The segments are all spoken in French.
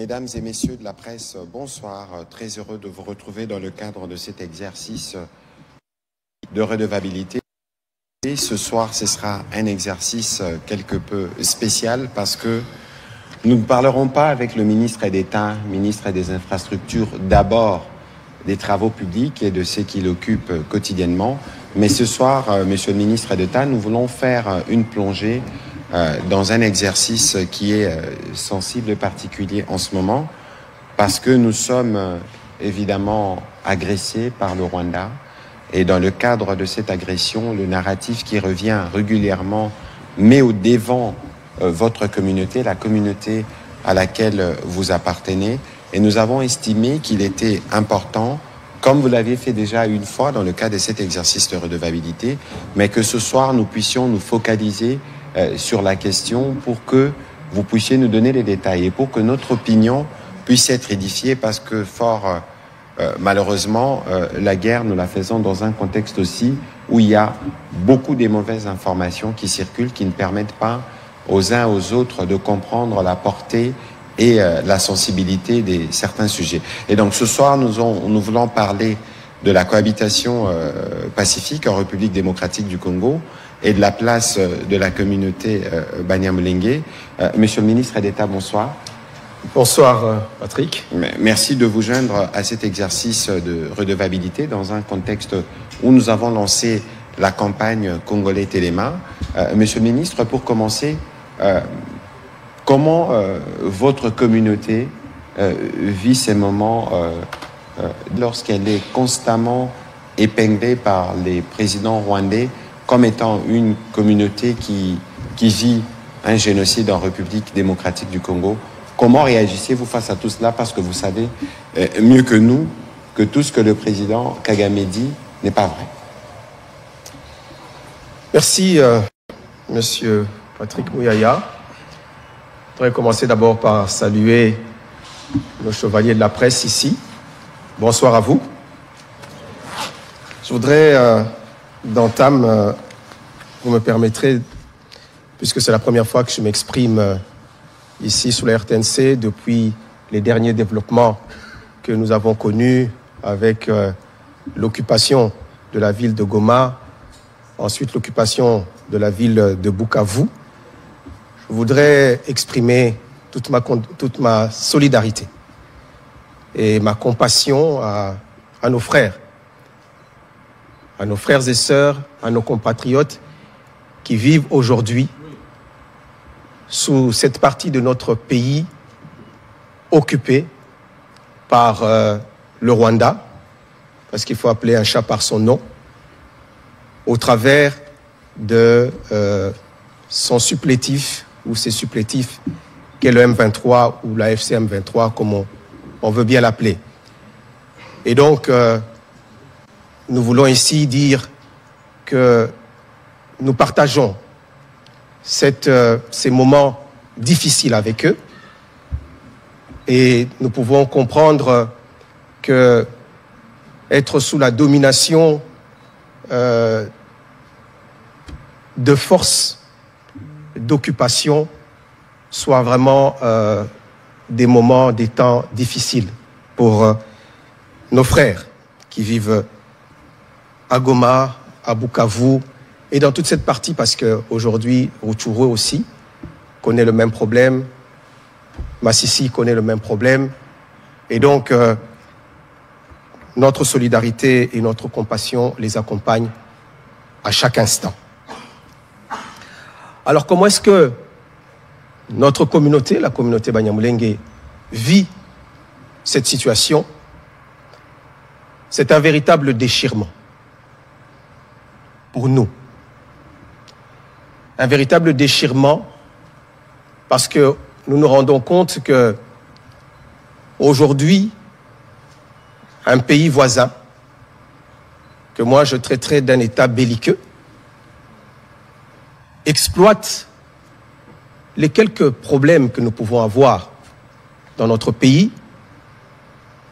Mesdames et messieurs de la presse, bonsoir. Très heureux de vous retrouver dans le cadre de cet exercice de redevabilité. Et ce soir, ce sera un exercice quelque peu spécial parce que nous ne parlerons pas avec le ministre d'État, ministre des Infrastructures, d'abord des travaux publics et de ce qu'il occupe quotidiennement. Mais ce soir, monsieur le ministre d'État, nous voulons faire une plongée dans un exercice qui est sensible et particulier en ce moment parce que nous sommes évidemment agressés par le Rwanda et dans le cadre de cette agression, le narratif qui revient régulièrement met au devant votre communauté, la communauté à laquelle vous appartenez, et nous avons estimé qu'il était important, comme vous l'aviez fait déjà une fois dans le cadre de cet exercice de redevabilité, mais que ce soir nous puissions nous focaliser sur la question pour que vous puissiez nous donner les détails et pour que notre opinion puisse être édifiée parce que malheureusement, la guerre, nous la faisons dans un contexte aussi où il y a beaucoup de mauvaises informations qui circulent, qui ne permettent pas aux uns aux autres de comprendre la portée et la sensibilité de certains sujets. Et donc ce soir, nous voulons parler de la cohabitation pacifique en République démocratique du Congo et de la place de la communauté Banyamulenge. Monsieur le ministre d'État, bonsoir. Bonsoir Patrick. Merci de vous joindre à cet exercice de redevabilité dans un contexte où nous avons lancé la campagne Congolais Téléma. Monsieur le ministre, pour commencer, comment votre communauté vit ces moments lorsqu'elle est constamment épinglée par les présidents rwandais comme étant une communauté qui vit un génocide en République démocratique du Congo? Comment réagissez-vous face à tout cela? Parce que vous savez mieux que nous que tout ce que le président Kagame dit n'est pas vrai. Merci, monsieur Patrick Mouyaya. Je voudrais commencer d'abord par saluer nos chevaliers de la presse ici. Bonsoir à vous. Je voudrais, d'entame, vous me permettrez, puisque c'est la première fois que je m'exprime ici sous la RTNC depuis les derniers développements que nous avons connus avec l'occupation de la ville de Goma, ensuite l'occupation de la ville de Bukavu. Je voudrais exprimer toute ma solidarité et ma compassion à nos frères et sœurs, à nos compatriotes qui vivent aujourd'hui sous cette partie de notre pays occupée par le Rwanda, parce qu'il faut appeler un chat par son nom, au travers de son supplétif ou ses supplétifs qu'est le M23 ou la FCM 23, comme on veut bien l'appeler. Et donc, nous voulons ici dire que nous partageons ces moments difficiles avec eux et nous pouvons comprendre que être sous la domination de forces d'occupation soit vraiment des moments, des temps difficiles pour nos frères qui vivent à Goma, à Bukavu et dans toute cette partie, parce qu'aujourd'hui, Rutshuru aussi connaît le même problème, Masisi connaît le même problème. Et donc, notre solidarité et notre compassion les accompagnent à chaque instant. Alors, comment est-ce que notre communauté, la communauté Banyamulenge, vit cette situation? C'est un véritable déchirement pour nous. Un véritable déchirement parce que nous nous rendons compte que aujourd'hui, un pays voisin, que moi je traiterais d'un État belliqueux, exploite les quelques problèmes que nous pouvons avoir dans notre pays.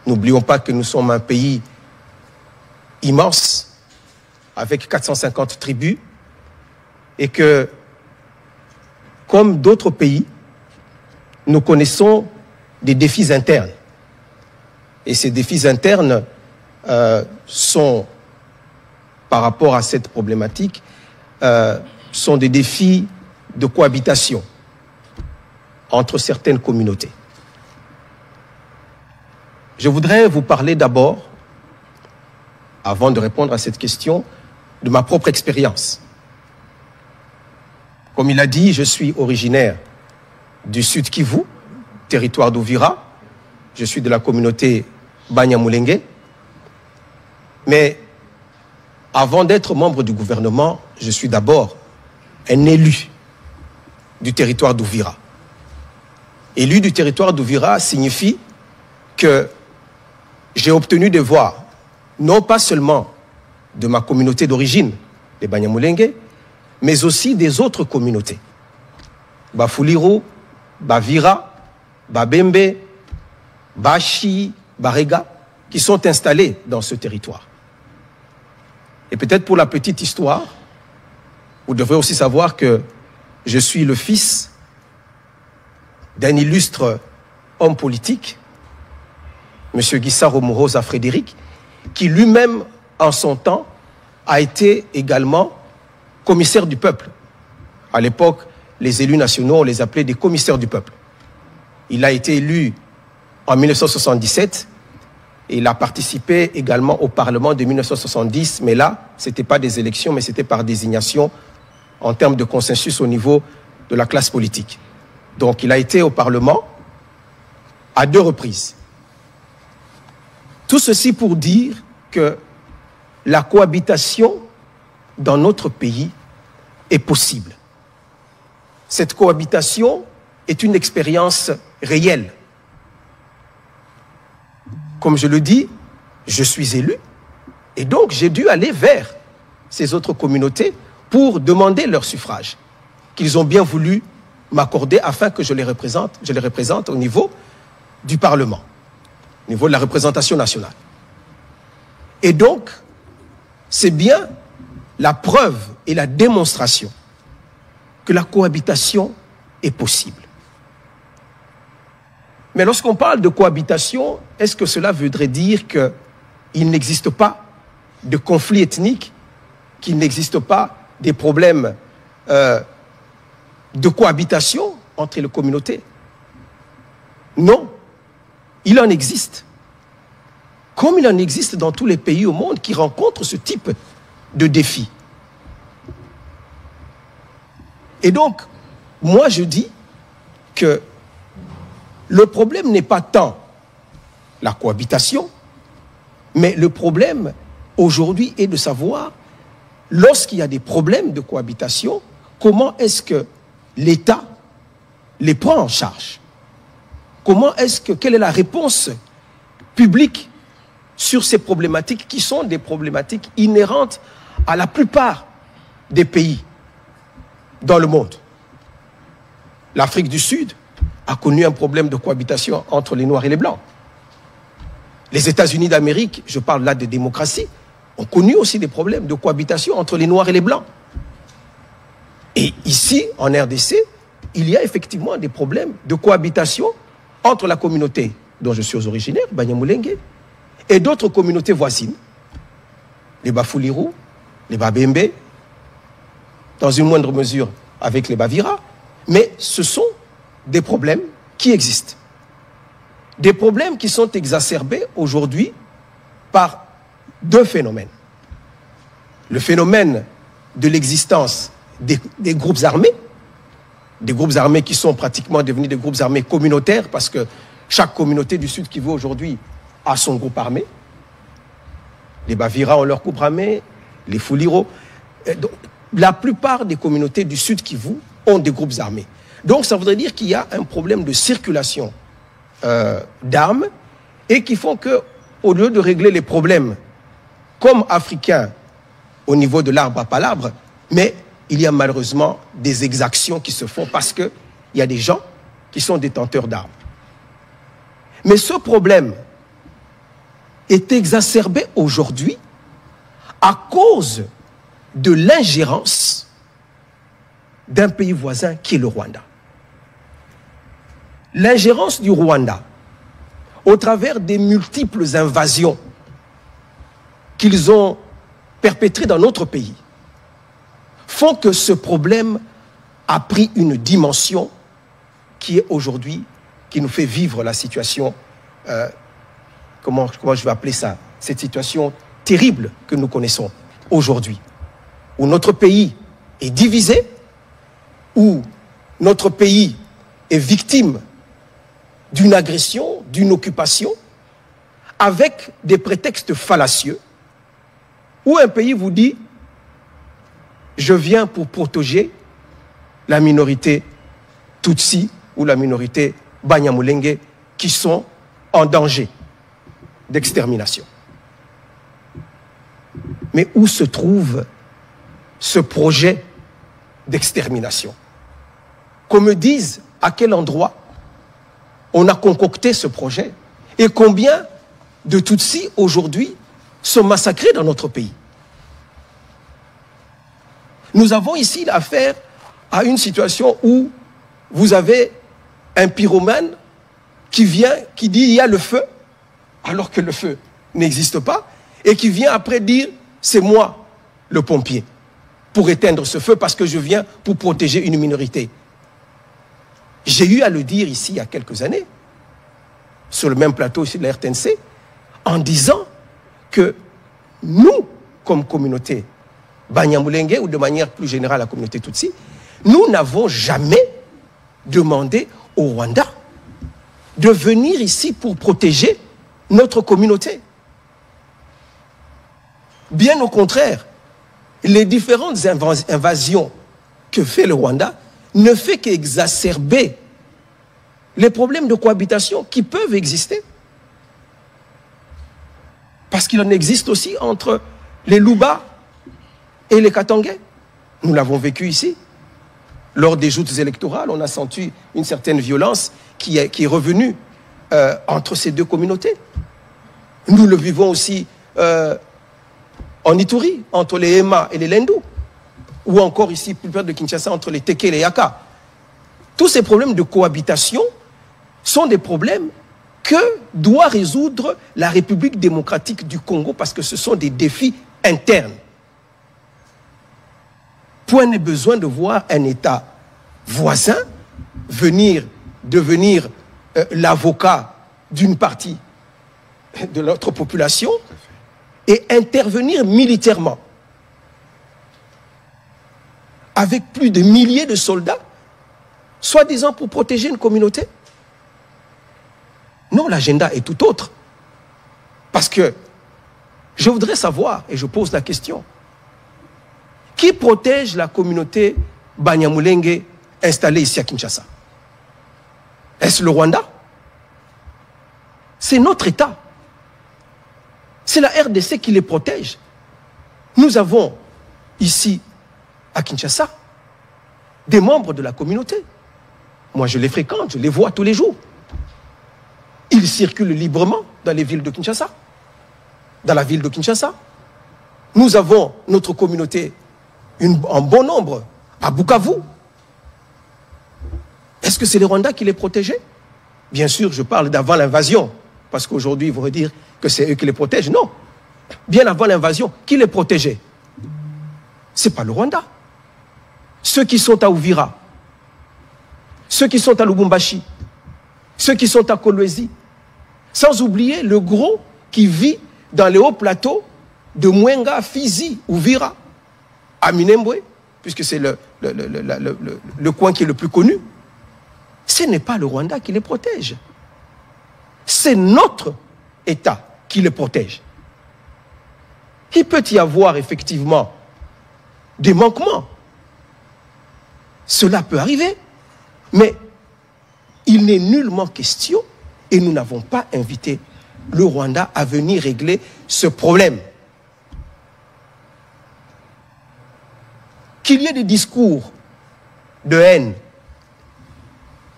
N'oublions pas que nous sommes un pays immense, avec 450 tribus, et que, comme d'autres pays, nous connaissons des défis internes. Et ces défis internes sont, par rapport à cette problématique, sont des défis de cohabitation entre certaines communautés. Je voudrais vous parler d'abord, avant de répondre à cette question, de ma propre expérience. Comme il a dit, je suis originaire du Sud Kivu, territoire d'Uvira. Je suis de la communauté Banyamulenge. Mais avant d'être membre du gouvernement, je suis d'abord un élu du territoire d'Uvira. Élu du territoire d'Uvira signifie que j'ai obtenu des voix, non pas seulement de ma communauté d'origine, les Banyamulenge, mais aussi des autres communautés. Bafuliro, Bavira, Babembe, Bashi, Barega, qui sont installés dans ce territoire. Et peut-être pour la petite histoire, vous devrez aussi savoir que je suis le fils d'un illustre homme politique, M. Gisaro Mourosa Frédéric, qui lui-même, en son temps, a été également commissaire du peuple. À l'époque, les élus nationaux, on les appelait des commissaires du peuple. Il a été élu en 1977 et il a participé également au Parlement de 1970, mais là, ce n'était pas des élections, mais c'était par désignation en termes de consensus au niveau de la classe politique. Donc, il a été au Parlement à 2 reprises. Tout ceci pour dire que la cohabitation dans notre pays est possible. Cette cohabitation est une expérience réelle. Comme je le dis, je suis élu et donc j'ai dû aller vers ces autres communautés pour demander leur suffrage, qu'ils ont bien voulu m'accorder afin que je les représente au niveau du Parlement, au niveau de la représentation nationale. Et donc, c'est bien la preuve et la démonstration que la cohabitation est possible. Mais lorsqu'on parle de cohabitation, est-ce que cela voudrait dire qu'il n'existe pas de conflits ethniques, qu'il n'existe pas des problèmes de cohabitation entre les communautés? Non, il en existe. Comme il en existe dans tous les pays au monde qui rencontrent ce type de défis. Et donc, moi je dis que le problème n'est pas tant la cohabitation, mais le problème aujourd'hui est de savoir, lorsqu'il y a des problèmes de cohabitation, comment est-ce que l'État les prend en charge? Quelle est la réponse publique sur ces problématiques qui sont des problématiques inhérentes à la plupart des pays dans le monde? L'Afrique du Sud a connu un problème de cohabitation entre les Noirs et les Blancs. Les États-Unis d'Amérique, je parle là de démocratie, ont connu aussi des problèmes de cohabitation entre les Noirs et les Blancs. Et ici, en RDC, il y a effectivement des problèmes de cohabitation entre la communauté dont je suis originaire, Banyamulenge, et d'autres communautés voisines, les Bafuliro, les Babembe, dans une moindre mesure avec les Bavira, mais ce sont des problèmes qui existent. Des problèmes qui sont exacerbés aujourd'hui par 2 phénomènes. Le phénomène de l'existence des groupes armés qui sont pratiquement devenus des groupes armés communautaires parce que chaque communauté du Sud Kivu aujourd'hui a son groupe armé. Les Bavira ont leur groupe armé, les Fuliro. La plupart des communautés du Sud Kivu ont des groupes armés. Donc ça voudrait dire qu'il y a un problème de circulation d'armes et qui font qu'au lieu de régler les problèmes comme africains au niveau de l'arbre à palabre, mais il y a malheureusement des exactions qui se font parce qu'il y a des gens qui sont détenteurs d'armes. Mais ce problème est exacerbé aujourd'hui à cause de l'ingérence d'un pays voisin qui est le Rwanda. L'ingérence du Rwanda au travers des multiples invasions qu'ils ont perpétrées dans notre pays, font que ce problème a pris une dimension qui est aujourd'hui, qui nous fait vivre la situation, comment je vais appeler ça, cette situation terrible que nous connaissons aujourd'hui, où notre pays est divisé, où notre pays est victime d'une agression, d'une occupation, avec des prétextes fallacieux, où un pays vous dit « je viens pour protéger la minorité Tutsi ou la minorité Banyamulenge qui sont en danger d'extermination ». Mais où se trouve ce projet d'extermination? Qu'on me dise à quel endroit on a concocté ce projet et combien de Tutsis aujourd'hui sont massacrés dans notre pays. Nous avons ici affaire à une situation où vous avez un pyromane qui vient, qui dit il y a le feu, alors que le feu n'existe pas, et qui vient après dire c'est moi le pompier pour éteindre ce feu parce que je viens pour protéger une minorité. J'ai eu à le dire ici il y a quelques années, sur le même plateau ici de la RTNC, en disant que nous, comme communauté Banyamulenge, ou de manière plus générale la communauté Tutsi, nous n'avons jamais demandé au Rwanda de venir ici pour protéger notre communauté. Bien au contraire, les différentes invasions que fait le Rwanda ne fait qu'exacerber les problèmes de cohabitation qui peuvent exister. Parce qu'il en existe aussi entre les Luba et les Katangais. Nous l'avons vécu ici. Lors des joutes électorales, on a senti une certaine violence qui est revenue entre ces deux communautés. Nous le vivons aussi en Ituri, entre les Hema et les Lendu, ou encore ici, plus près de Kinshasa, entre les Teke et les Yaka. Tous ces problèmes de cohabitation sont des problèmes que doit résoudre la République démocratique du Congo parce que ce sont des défis internes. Point n'est besoin de voir un État voisin devenir l'avocat d'une partie de notre population et intervenir militairement avec plus de milliers de soldats, soi-disant pour protéger une communauté. Non, l'agenda est tout autre. Parce que je voudrais savoir, et je pose la question, qui protège la communauté Banyamulenge installée ici à Kinshasa? Est-ce le Rwanda? C'est notre État. C'est la RDC qui les protège. Nous avons ici, à Kinshasa, des membres de la communauté. Moi, je les fréquente, je les vois tous les jours. Ils circulent librement dans les villes de Kinshasa, dans la ville de Kinshasa. Nous avons notre communauté en bon nombre à Bukavu. Est-ce que c'est les Rwandais qui les protégeaient? Bien sûr, je parle d'avant l'invasion, parce qu'aujourd'hui, ils vont dire que c'est eux qui les protègent. Non. Bien avant l'invasion, qui les protégeait? Ce n'est pas le Rwanda. Ceux qui sont à Uvira, ceux qui sont à Lubumbashi, ceux qui sont à Kolwezi, sans oublier le gros qui vit dans les hauts plateaux de Mwenga, Fizi, Uvira, à Minembwe, puisque c'est le coin qui est le plus connu. Ce n'est pas le Rwanda qui les protège. C'est notre État qui les protège. Il peut y avoir effectivement des manquements. Cela peut arriver, mais il n'est nullement question, et nous n'avons pas invité le Rwanda à venir régler ce problème. Qu'il y ait des discours de haine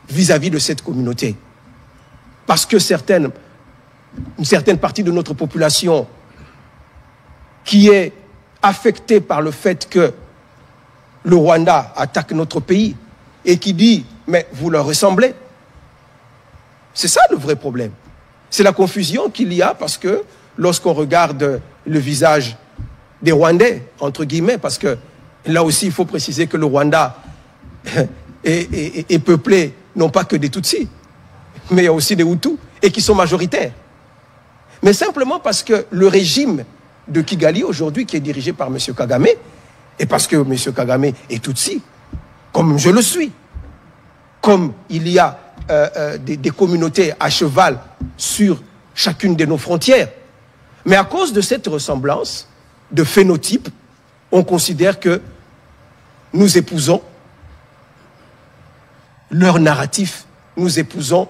vis-à-vis de cette communauté, parce que une certaine partie de notre population qui est affectée par le fait que le Rwanda attaque notre pays et qui dit « mais vous leur ressemblez ». C'est ça le vrai problème. C'est la confusion qu'il y a parce que lorsqu'on regarde le visage des Rwandais, entre guillemets, parce que là aussi, il faut préciser que le Rwanda est peuplé non pas que des Tutsis, mais il y a aussi des Hutus, et qui sont majoritaires. Mais simplement parce que le régime de Kigali aujourd'hui, qui est dirigé par M. Kagame, et parce que M. Kagame est Tutsi, comme je le suis, comme il y a des communautés à cheval sur chacune de nos frontières, mais à cause de cette ressemblance de phénotype, on considère que nous épousons leur narratif, nous épousons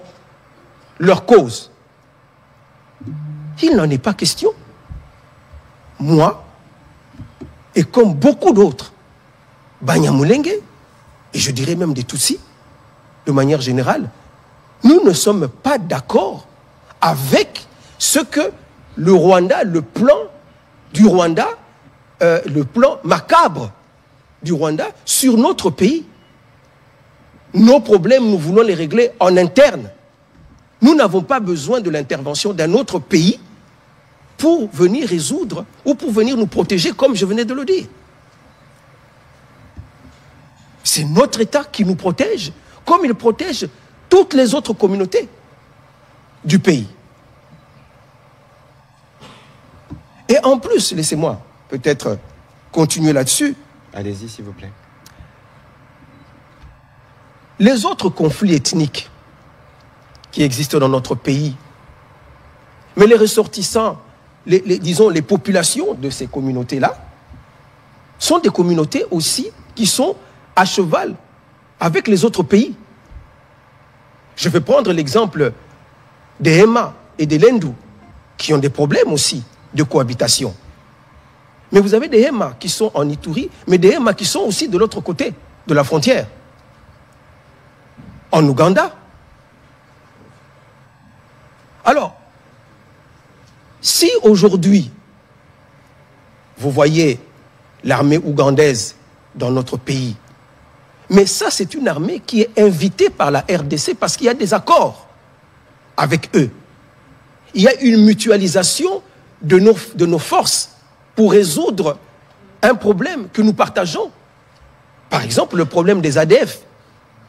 leur cause. Il n'en est pas question. Moi, et comme beaucoup d'autres, Banyamulenge, et je dirais même des Tutsis, de manière générale, nous ne sommes pas d'accord avec ce que le Rwanda, le plan du Rwanda, le plan macabre du Rwanda sur notre pays. Nos problèmes, nous voulons les régler en interne. Nous n'avons pas besoin de l'intervention d'un autre pays pour venir résoudre ou pour venir nous protéger, comme je venais de le dire. C'est notre État qui nous protège, comme il protège toutes les autres communautés du pays. Et en plus, laissez-moi peut-être continuer là-dessus. Allez-y, s'il vous plaît. Les autres conflits ethniques qui existent dans notre pays, mais les ressortissants, disons les populations de ces communautés-là, sont des communautés aussi qui sont à cheval avec les autres pays. Je vais prendre l'exemple des Hema et des Lendu, qui ont des problèmes aussi de cohabitation. Mais vous avez des Hema qui sont en Ituri, mais des Hema qui sont aussi de l'autre côté de la frontière, en Ouganda. Alors, si aujourd'hui, vous voyez l'armée ougandaise dans notre pays, mais ça c'est une armée qui est invitée par la RDC parce qu'il y a des accords avec eux. Il y a une mutualisation de nos forces pour résoudre un problème que nous partageons. Par exemple, le problème des ADF,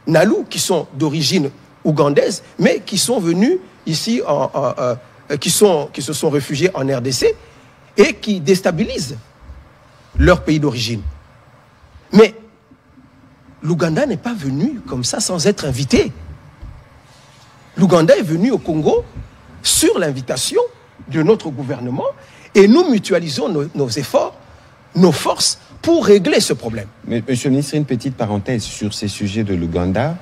Nalu, qui sont d'origine ougandaise, mais qui sont venus ici, qui se sont réfugiés en RDC et qui déstabilisent leur pays d'origine. Mais l'Ouganda n'est pas venu comme ça sans être invité. L'Ouganda est venu au Congo sur l'invitation de notre gouvernement et nous mutualisons nos efforts, nos forces pour régler ce problème. Mais, Monsieur le ministre, une petite parenthèse sur ces sujets de l'Ouganda.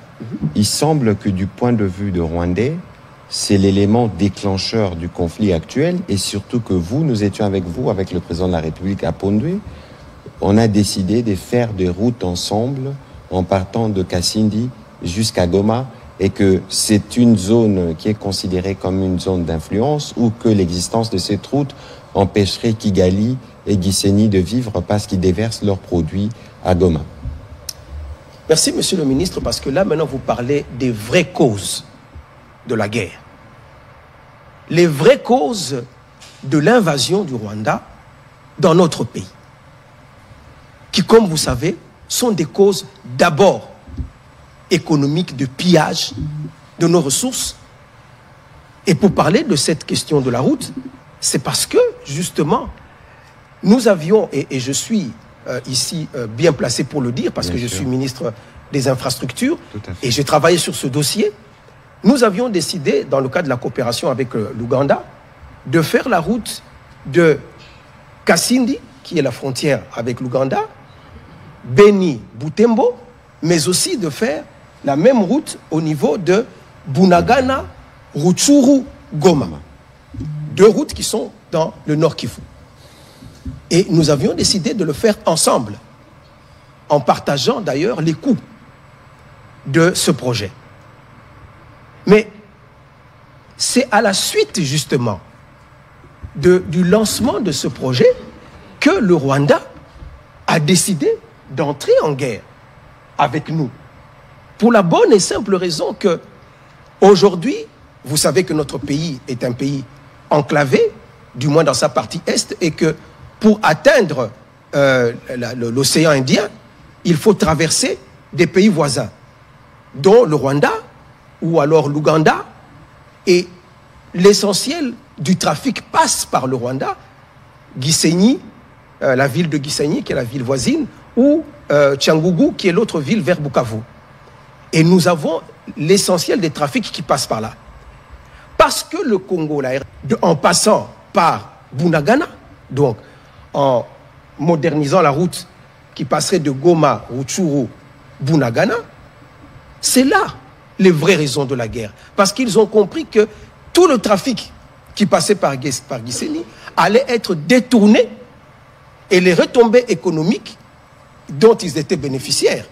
Il semble que du point de vue de Rwandais, c'est l'élément déclencheur du conflit actuel et surtout que nous étions avec vous, avec le président de la République à Pondwe. On a décidé de faire des routes ensemble en partant de Kasindi jusqu'à Goma et que c'est une zone qui est considérée comme une zone d'influence ou que l'existence de cette route empêcherait Kigali et Gisenyi de vivre parce qu'ils déversent leurs produits à Goma. Merci, Monsieur le ministre, parce que là, maintenant, vous parlez des vraies causes de la guerre. Les vraies causes de l'invasion du Rwanda dans notre pays, qui, comme vous savez, sont des causes d'abord économiques, de pillage de nos ressources. Et pour parler de cette question de la route, c'est parce que, justement, nous avions, et je suis ici bien placé pour le dire, parce que je suis ministre des Infrastructures, et j'ai travaillé sur ce dossier, nous avions décidé, dans le cadre de la coopération avec l'Ouganda, de faire la route de Kasindi, qui est la frontière avec l'Ouganda, Beni-Butembo, mais aussi de faire la même route au niveau de Bunagana, Rutshuru-Goma. Deux routes qui sont dans le Nord Kivu. Et nous avions décidé de le faire ensemble, en partageant d'ailleurs les coûts de ce projet. Mais c'est à la suite justement du lancement de ce projet que le Rwanda a décidé d'entrer en guerre avec nous. Pour la bonne et simple raison que aujourd'hui, vous savez que notre pays est un pays enclavé, du moins dans sa partie est, et que pour atteindre l'océan Indien, il faut traverser des pays voisins, dont le Rwanda ou alors l'Ouganda, et l'essentiel du trafic passe par le Rwanda, Gisenyi, la ville de Gisenyi, qui est la ville voisine, ou Cyangugu, qui est l'autre ville vers Bukavu. Et nous avons l'essentiel des trafics qui passent par là. Parce que le Congo, en passant par Bunagana, donc en modernisant la route qui passerait de Goma, Rutshuru, Bunagana, c'est là les vraies raisons de la guerre. Parce qu'ils ont compris que tout le trafic qui passait par Gisenyi allait être détourné et les retombées économiques dont ils étaient bénéficiaires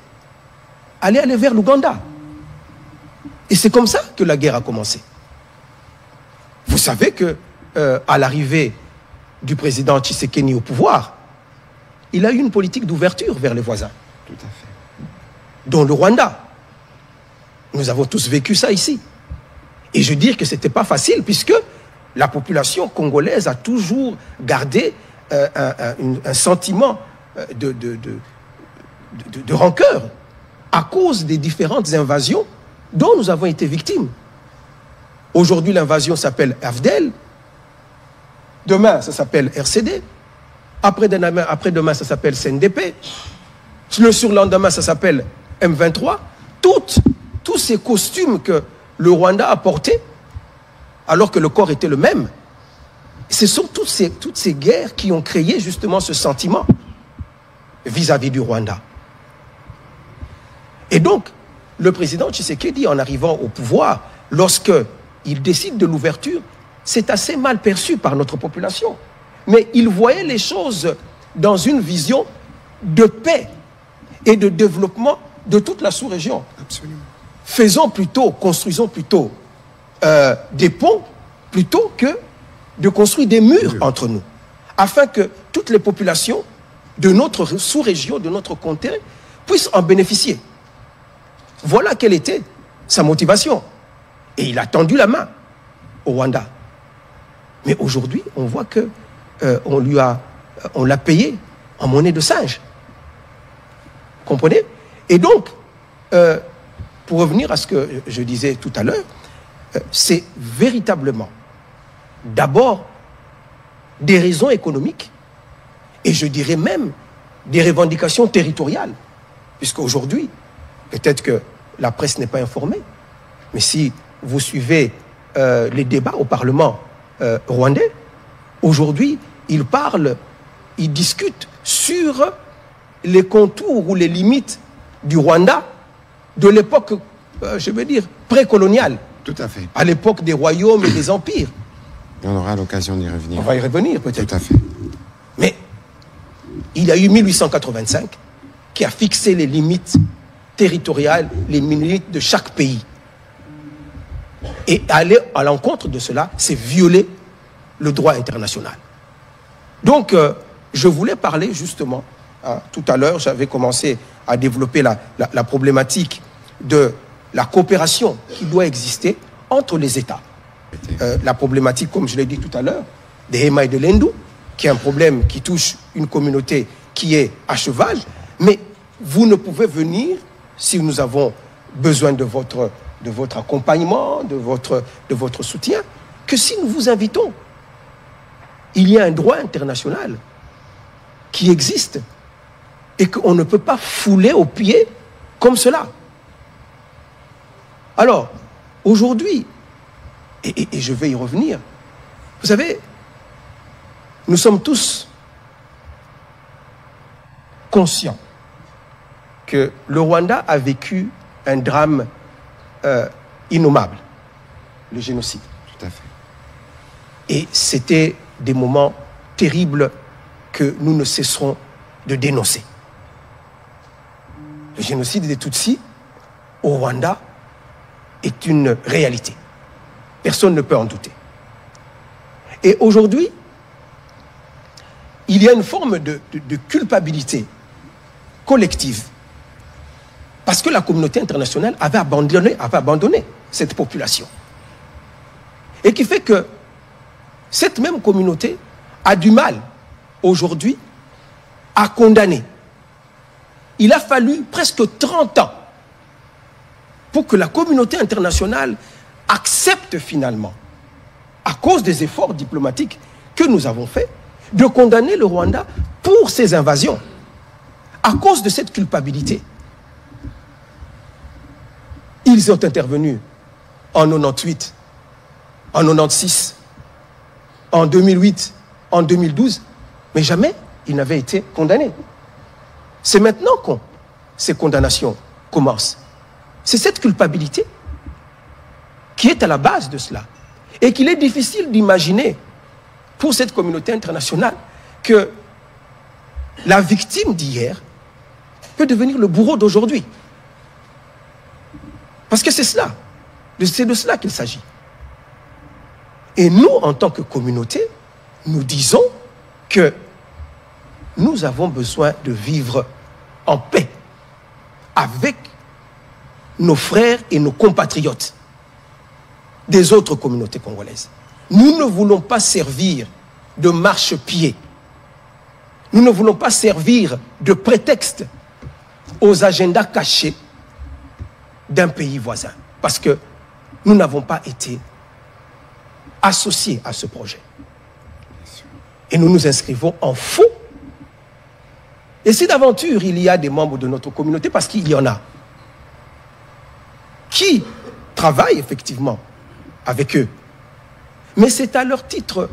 allaient aller vers l'Ouganda. Et c'est comme ça que la guerre a commencé. Vous savez que à l'arrivée du président Tshisekedi au pouvoir, il a eu une politique d'ouverture vers les voisins. Tout à fait. Dont le Rwanda. Nous avons tous vécu ça ici. Et je dis que ce n'était pas facile, puisque la population congolaise a toujours gardé un sentiment de rancœur à cause des différentes invasions dont nous avons été victimes. Aujourd'hui, l'invasion s'appelle AFDEL. Demain, ça s'appelle RCD. Après-demain, ça s'appelle CNDP. Le surlendemain, ça s'appelle M23. Tous ces costumes que le Rwanda a portés, alors que le corps était le même, ce sont toutes ces guerres qui ont créé justement ce sentiment vis-à-vis du Rwanda. Et donc, le président Tshisekedi, en arrivant au pouvoir, lorsqu'il décide de l'ouverture, c'est assez mal perçu par notre population. Mais il voyait les choses dans une vision de paix et de développement de toute la sous-région. Absolument. Construisons plutôt des ponts plutôt que de construire des murs entre nous, afin que toutes les populations de notre sous-région, de notre comté, puissent en bénéficier. Voilà quelle était sa motivation. Et il a tendu la main au Rwanda. Mais aujourd'hui, on voit que on l'a payé en monnaie de singe. Vous comprenez? Et donc, pour revenir à ce que je disais tout à l'heure, c'est véritablement d'abord des raisons économiques et je dirais même des revendications territoriales. Puisqu'aujourd'hui, peut-être que la presse n'est pas informée, mais si vous suivez les débats au Parlement rwandais, aujourd'hui, ils discutent sur les contours ou les limites du Rwanda de l'époque, je veux dire, précoloniale. Tout à fait. À l'époque des royaumes et des empires. Et on aura l'occasion d'y revenir. On va y revenir peut-être. Tout à fait. Mais il y a eu 1885 qui a fixé les limites territoriales, les limites de chaque pays. Et aller à l'encontre de cela, c'est violer le droit international. Donc, je voulais parler justement, tout à l'heure, j'avais commencé à développer la problématique de la coopération qui doit exister entre les États. La problématique, comme je l'ai dit tout à l'heure, des Hema et de Lendu, qui est un problème qui touche une communauté qui est à cheval, mais vous ne pouvez venir, si nous avons besoin de votre accompagnement, de votre soutien, que si nous vous invitons. Il y a un droit international qui existe et qu'on ne peut pas fouler aux pieds comme cela. Alors, aujourd'hui, et je vais y revenir, vous savez, nous sommes tous conscients que le Rwanda a vécu un drame innommable, le génocide. Tout à fait. Et c'était des moments terribles que nous ne cesserons de dénoncer. Le génocide des Tutsis au Rwanda est une réalité. Personne ne peut en douter. Et aujourd'hui, il y a une forme de culpabilité collective parce que la communauté internationale avait abandonné cette population. Et qui fait que cette même communauté a du mal aujourd'hui à condamner. Il a fallu presque 30 ans pour que la communauté internationale accepte finalement, à cause des efforts diplomatiques que nous avons faits, de condamner le Rwanda pour ses invasions, à cause de cette culpabilité. Ils ont intervenu en 98, en 96, en 2008, en 2012, mais jamais ils n'avaient été condamnés. C'est maintenant que ces condamnations commencent. C'est cette culpabilité qui est à la base de cela. Et qu'il est difficile d'imaginer pour cette communauté internationale que la victime d'hier peut devenir le bourreau d'aujourd'hui. Parce que c'est cela. C'est de cela qu'il s'agit. Et nous, en tant que communauté, nous disons que nous avons besoin de vivre en paix avec nos frères et nos compatriotes des autres communautés congolaises. Nous ne voulons pas servir de marchepied. Nous ne voulons pas servir de prétexte aux agendas cachés d'un pays voisin. Parce que nous n'avons pas été associés à ce projet. Et nous nous inscrivons en faux. Et si d'aventure il y a des membres de notre communauté, parce qu'il y en a, qui travaillent effectivement avec eux, mais c'est à leur titre,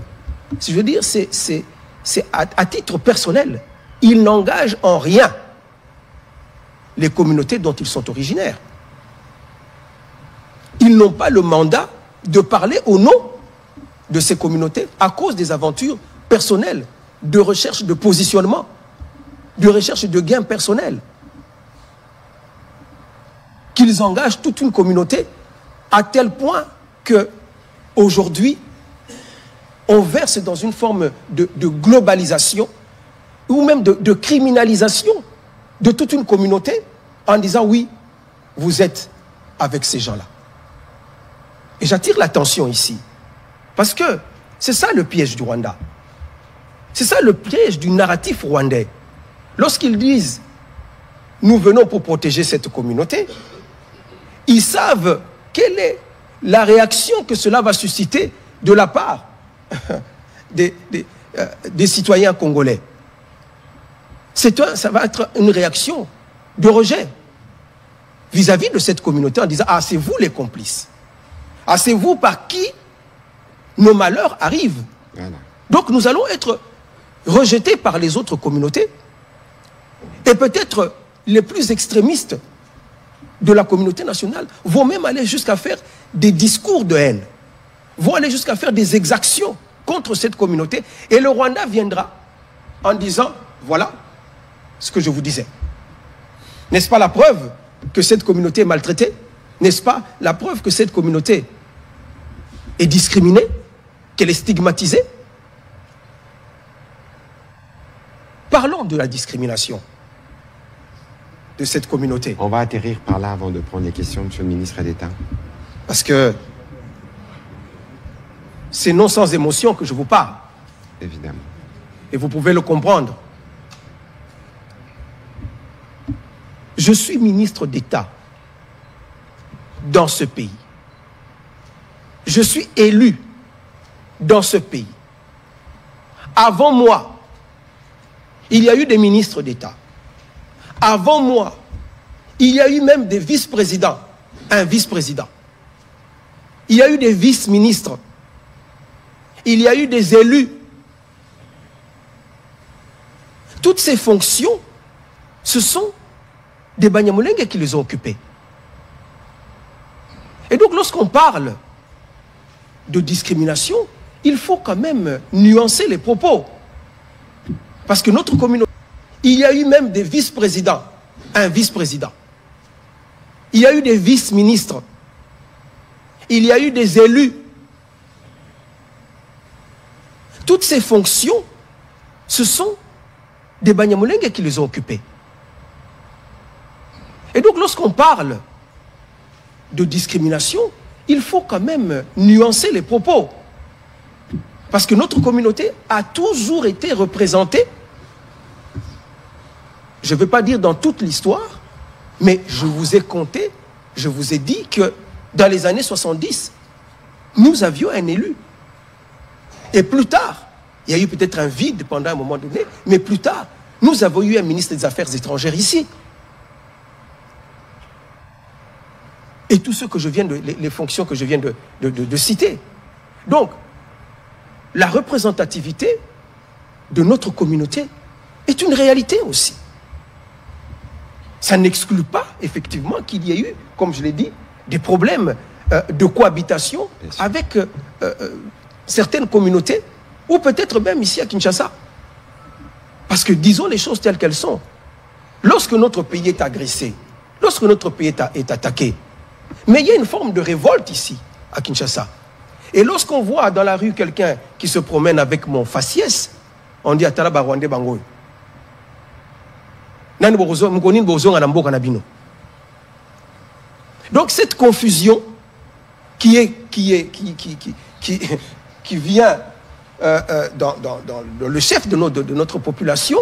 si je veux dire, c'est à titre personnel. Ils n'engagent en rien les communautés dont ils sont originaires. Ils n'ont pas le mandat de parler au nom de ces communautés à cause des aventures personnelles, de recherche de positionnement, de recherche de gains personnels. Qu'ils engagent toute une communauté à tel point que aujourd'hui, on verse dans une forme de globalisation ou même de criminalisation de toute une communauté en disant oui, vous êtes avec ces gens-là. Et j'attire l'attention ici parce que c'est ça le piège du Rwanda. C'est ça le piège du narratif rwandais. Lorsqu'ils disent nous venons pour protéger cette communauté, ils savent quelle est la réaction que cela va susciter de la part des citoyens congolais. Ça va être une réaction de rejet vis-à-vis de cette communauté en disant ah, c'est vous les complices. Ah, c'est vous par qui nos malheurs arrivent. Voilà. Donc nous allons être rejetés par les autres communautés et peut-être les plus extrémistes de la communauté nationale vont même aller jusqu'à faire des discours de haine, vont aller jusqu'à faire des exactions contre cette communauté. Et le Rwanda viendra en disant, voilà ce que je vous disais. N'est-ce pas la preuve que cette communauté est maltraitée? N'est-ce pas la preuve que cette communauté est discriminée, qu'elle est stigmatisée? Parlons de la discrimination de cette communauté. On va atterrir par là avant de prendre les questions, Monsieur le ministre d'État. Parce que c'est non sans émotion que je vous parle. Évidemment. Et vous pouvez le comprendre. Je suis ministre d'État dans ce pays. Je suis élu dans ce pays. Avant moi, il y a eu des ministres d'État. Avant moi, il y a eu même des vice-présidents, un vice-président. Il y a eu des vice-ministres. Il y a eu des élus. Toutes ces fonctions, ce sont des Banyamulenge qui les ont occupées. Et donc lorsqu'on parle de discrimination, il faut quand même nuancer les propos. Parce que notre communauté, il y a eu même des vice-présidents, un vice-président. Il y a eu des vice-ministres. Il y a eu des élus. Toutes ces fonctions, ce sont des Banyamulenge qui les ont occupées. Et donc lorsqu'on parle de discrimination, il faut quand même nuancer les propos. Parce que notre communauté a toujours été représentée, je ne veux pas dire dans toute l'histoire, mais je vous ai compté, je vous ai dit que dans les années 70, nous avions un élu. Et plus tard, il y a eu peut-être un vide pendant un moment donné, mais plus tard, nous avons eu un ministre des Affaires étrangères ici. Et tous ceux que je viens les fonctions que je viens de citer. Donc, la représentativité de notre communauté est une réalité aussi. Ça n'exclut pas, effectivement, qu'il y ait eu, comme je l'ai dit, des problèmes de cohabitation avec certaines communautés, ou peut-être même ici à Kinshasa. Parce que disons les choses telles qu'elles sont. Lorsque notre pays est agressé, lorsque notre pays est attaqué, mais il y a une forme de révolte ici, à Kinshasa. Et lorsqu'on voit dans la rue quelqu'un qui se promène avec mon faciès, on dit Atalaba Rwande Bangoy. Donc cette confusion qui vient dans le chef de notre population,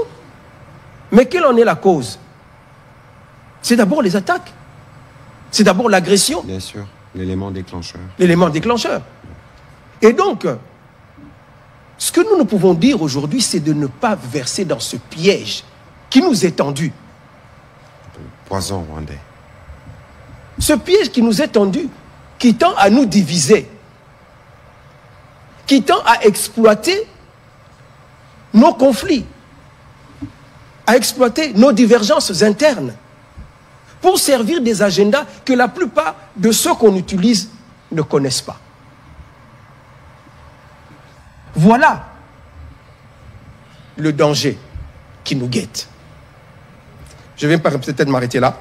mais quelle en est la cause? C'est d'abord les attaques. C'est d'abord l'agression. Bien sûr, l'élément déclencheur. L'élément déclencheur. Et donc, ce que nous pouvons dire aujourd'hui, c'est de ne pas verser dans ce piège qui nous est tendu. Poison rwandais. Ce piège qui nous est tendu, qui tend à nous diviser, qui tend à exploiter nos conflits, à exploiter nos divergences internes, pour servir des agendas que la plupart de ceux qu'on utilise ne connaissent pas. Voilà le danger qui nous guette. Je vais peut-être m'arrêter là.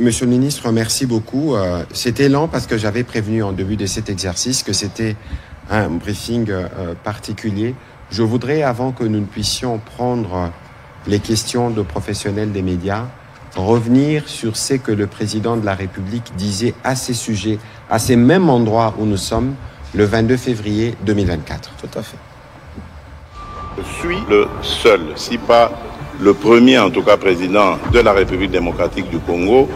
Monsieur le ministre, merci beaucoup. C'était lent parce que j'avais prévenu en début de cet exercice que c'était un briefing particulier. Je voudrais, avant que nous ne puissions prendre les questions de professionnels des médias, revenir sur ce que le président de la République disait à ces sujets, à ces mêmes endroits où nous sommes, le 22 février 2024. Tout à fait. Je suis le seul, si pas le premier en tout cas président de la République démocratique du Congo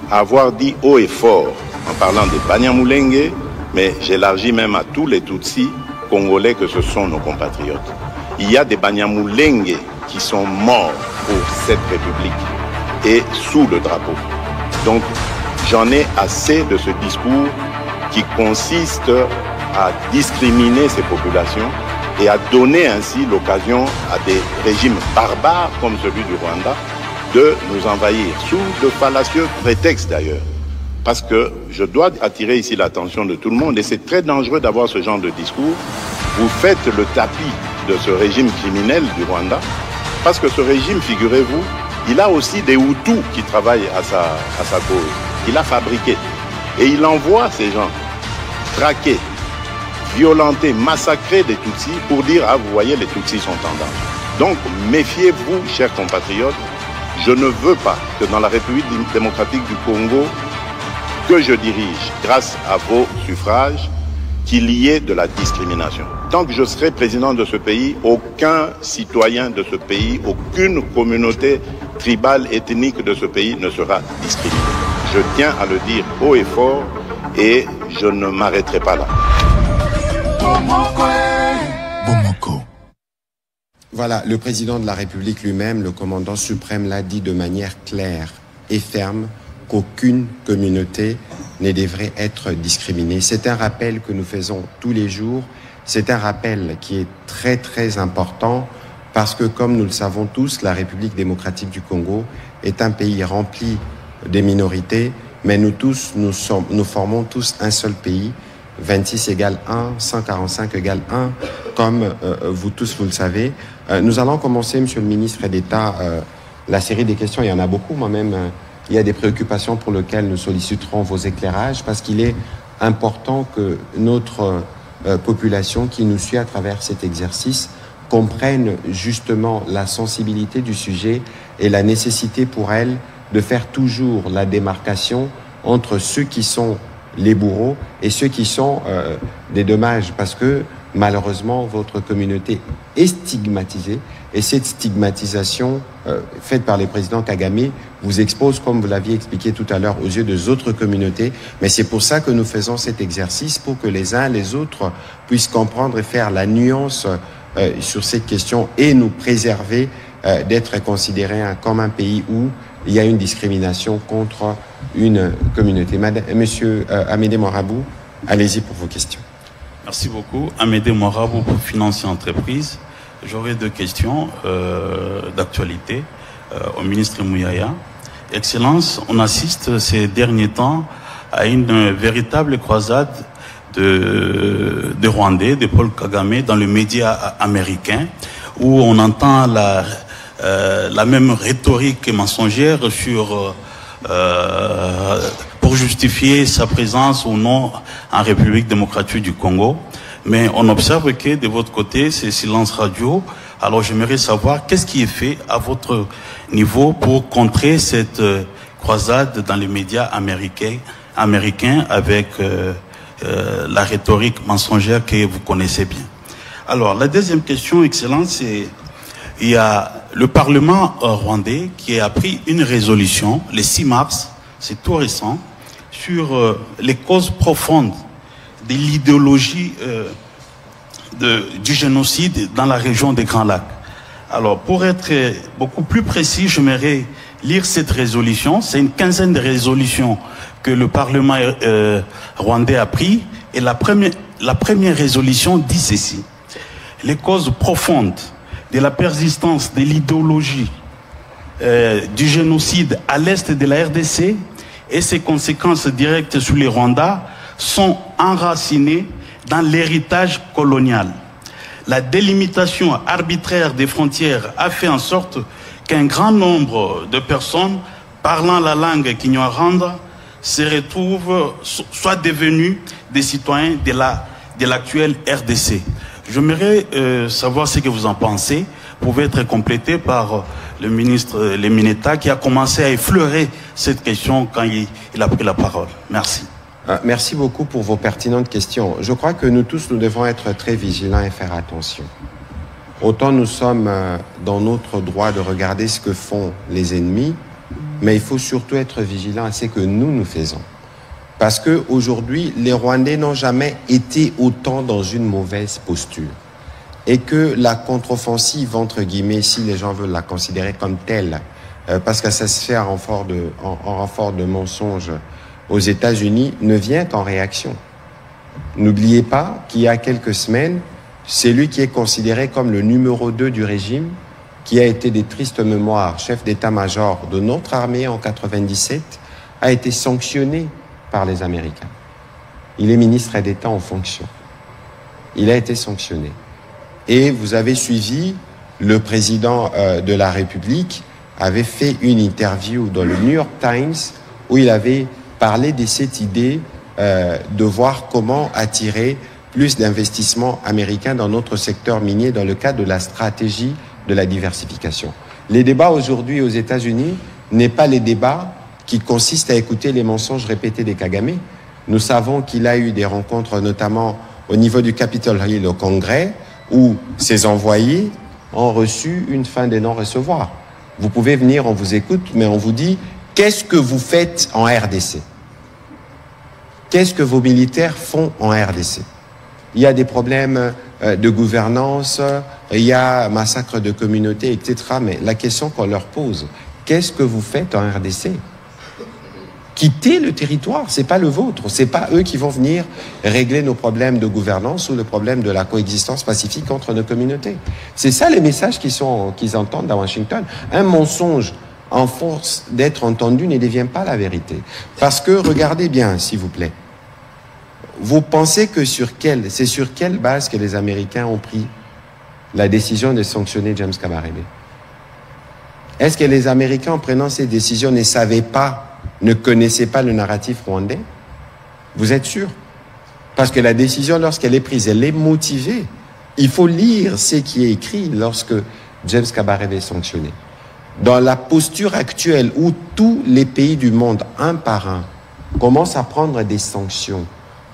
à avoir dit haut et fort, en parlant des Banyamulenge, mais j'élargis même à tous les Tutsis congolais que ce sont nos compatriotes. Il y a des Banyamulenge qui sont morts pour cette République et sous le drapeau. Donc j'en ai assez de ce discours qui consiste à discriminer ces populations et à donner ainsi l'occasion à des régimes barbares comme celui du Rwanda de nous envahir, sous de fallacieux prétextes d'ailleurs. Parce que je dois attirer ici l'attention de tout le monde, et c'est très dangereux d'avoir ce genre de discours. Vous faites le tapis de ce régime criminel du Rwanda, parce que ce régime, figurez-vous, il a aussi des Hutus qui travaillent à sa cause. Il a fabriqué. Et il envoie ces gens traquer, violenter, massacrer des Tutsis pour dire « Ah, vous voyez, les Tutsis sont en danger ». Donc, méfiez-vous, chers compatriotes, je ne veux pas que dans la République démocratique du Congo, que je dirige, grâce à vos suffrages, qu'il y ait de la discrimination. Tant que je serai président de ce pays, aucun citoyen de ce pays, aucune communauté tribale, ethnique de ce pays ne sera discriminé. Je tiens à le dire haut et fort et je ne m'arrêterai pas là. Voilà, le président de la République lui-même, le commandant suprême, l'a dit de manière claire et ferme qu'aucune communauté ne devrait être discriminée. C'est un rappel que nous faisons tous les jours. C'est un rappel qui est très très important parce que, comme nous le savons tous, la République démocratique du Congo est un pays rempli de minorités, mais nous formons tous un seul pays. 26 égale 1, 145 égale 1, comme vous tous vous le savez. Nous allons commencer, Monsieur le ministre d'État, la série des questions. Il y en a beaucoup, moi-même. Il y a des préoccupations pour lesquelles nous solliciterons vos éclairages, parce qu'il est important que notre population qui nous suit à travers cet exercice comprenne justement la sensibilité du sujet et la nécessité pour elle de faire toujours la démarcation entre ceux qui sont les bourreaux et ceux qui sont des dommages, parce que malheureusement, votre communauté est stigmatisée et cette stigmatisation faite par le président Kagame vous expose, comme vous l'aviez expliqué tout à l'heure, aux yeux des autres communautés. Mais c'est pour ça que nous faisons cet exercice, pour que les uns et les autres puissent comprendre et faire la nuance sur cette question et nous préserver d'être considérés comme un pays où il y a une discrimination contre une communauté. Monsieur Amédée Moirabou, allez-y pour vos questions. Merci beaucoup. Amédée Moirabou pour Finance et Entreprises. J'aurais deux questions d'actualité au ministre Mouyaya. Excellence, on assiste ces derniers temps à une véritable croisade de Rwandais, de Paul Kagame dans le média américain, où on entend la même rhétorique mensongère pour justifier sa présence ou non en République démocratique du Congo. Mais on observe que de votre côté, c'est silence radio. Alors j'aimerais savoir qu'est-ce qui est fait à votre niveau pour contrer cette croisade dans les médias américains avec la rhétorique mensongère que vous connaissez bien. Alors la deuxième question, Excellence, c'est il y a le Parlement rwandais qui a pris une résolution le 6 mars, c'est tout récent, sur les causes profondes de l'idéologie du génocide dans la région des Grands Lacs. Alors, pour être beaucoup plus précis, j'aimerais lire cette résolution. C'est une quinzaine de résolutions que le Parlement rwandais a pris. Et la première résolution dit ceci. Les causes profondes de la persistance de l'idéologie du génocide à l'est de la RDC et ses conséquences directes sur les Rwandais sont enracinées dans l'héritage colonial. La délimitation arbitraire des frontières a fait en sorte qu'un grand nombre de personnes parlant la langue kinyarwanda se retrouvent, soient devenus des citoyens de l'actuelle RDC. J'aimerais savoir ce que vous en pensez. Vous pouvez être complété par le ministre Lemineta qui a commencé à effleurer cette question quand il a pris la parole. Merci. Merci beaucoup pour vos pertinentes questions. Je crois que nous tous, nous devons être très vigilants et faire attention. Autant nous sommes dans notre droit de regarder ce que font les ennemis, mais il faut surtout être vigilant à ce que nous faisons. Parce qu'aujourd'hui, les Rwandais n'ont jamais été autant dans une mauvaise posture. Et que la contre-offensive, entre guillemets, si les gens veulent la considérer comme telle, parce que ça se fait en renfort de mensonges aux États-Unis, ne vient qu'en réaction. N'oubliez pas qu'il y a quelques semaines, celui qui est considéré comme le numéro 2 du régime, qui a été des tristes mémoires, chef d'état-major de notre armée en 97, a été sanctionné par les Américains. Il est ministre d'État en fonction. Il a été sanctionné. Et vous avez suivi, le président de la République avait fait une interview dans le New York Times où il avait parlé de cette idée de voir comment attirer plus d'investissements américains dans notre secteur minier dans le cadre de la stratégie de la diversification. Les débats aujourd'hui aux États-Unis n'est pas les débats qui consistent à écouter les mensonges répétés des Kagame. Nous savons qu'il a eu des rencontres, notamment au niveau du Capitol Hill au Congrès, où ses envoyés ont reçu une fin de non-recevoir. Vous pouvez venir, on vous écoute, mais on vous dit « Qu'est-ce que vous faites en RDC ?» Qu'est-ce que vos militaires font en RDC? Il y a des problèmes de gouvernance, il y a massacre de communautés, etc. Mais la question qu'on leur pose, qu'est-ce que vous faites en RDC? Quittez le territoire, c'est pas le vôtre, c'est pas eux qui vont venir régler nos problèmes de gouvernance ou le problème de la coexistence pacifique entre nos communautés. C'est ça les messages qu'ils entendent à Washington. Un mensonge en force d'être entendu ne devient pas la vérité. Parce que, regardez bien, s'il vous plaît, vous pensez que c'est sur quelle base que les Américains ont pris la décision de sanctionner James Kabarebe? Est-ce que les Américains, en prenant ces décisions, ne connaissaient pas le narratif rwandais? Vous êtes sûr? Parce que la décision, lorsqu'elle est prise, elle est motivée. Il faut lire ce qui est écrit lorsque James Kabarebe est sanctionné. Dans la posture actuelle où tous les pays du monde, un par un, commence à prendre des sanctions.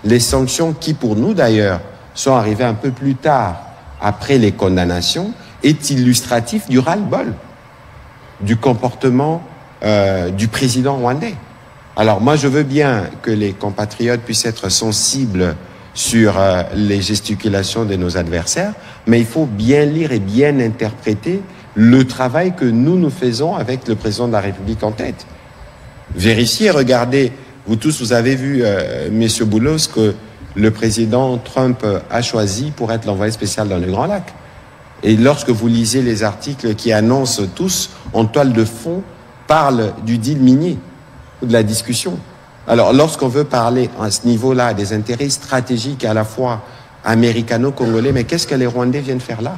Les sanctions qui, pour nous d'ailleurs, sont arrivées un peu plus tard, après les condamnations, est illustratif du ras-le-bol, du comportement du président rwandais. Alors moi, je veux bien que les compatriotes puissent être sensibles sur les gesticulations de nos adversaires, mais il faut bien lire et bien interpréter le travail que nous faisons avec le président de la République en tête. Vérifiez, regardez, vous tous, vous avez vu, Monsieur Boulos, que le président Trump a choisi pour être l'envoyé spécial dans le Grand Lac. Et lorsque vous lisez les articles qui annoncent tous, en toile de fond, parlent du deal minier, ou de la discussion. Alors, lorsqu'on veut parler à ce niveau-là des intérêts stratégiques à la fois américano-congolais, mais qu'est-ce que les Rwandais viennent faire là?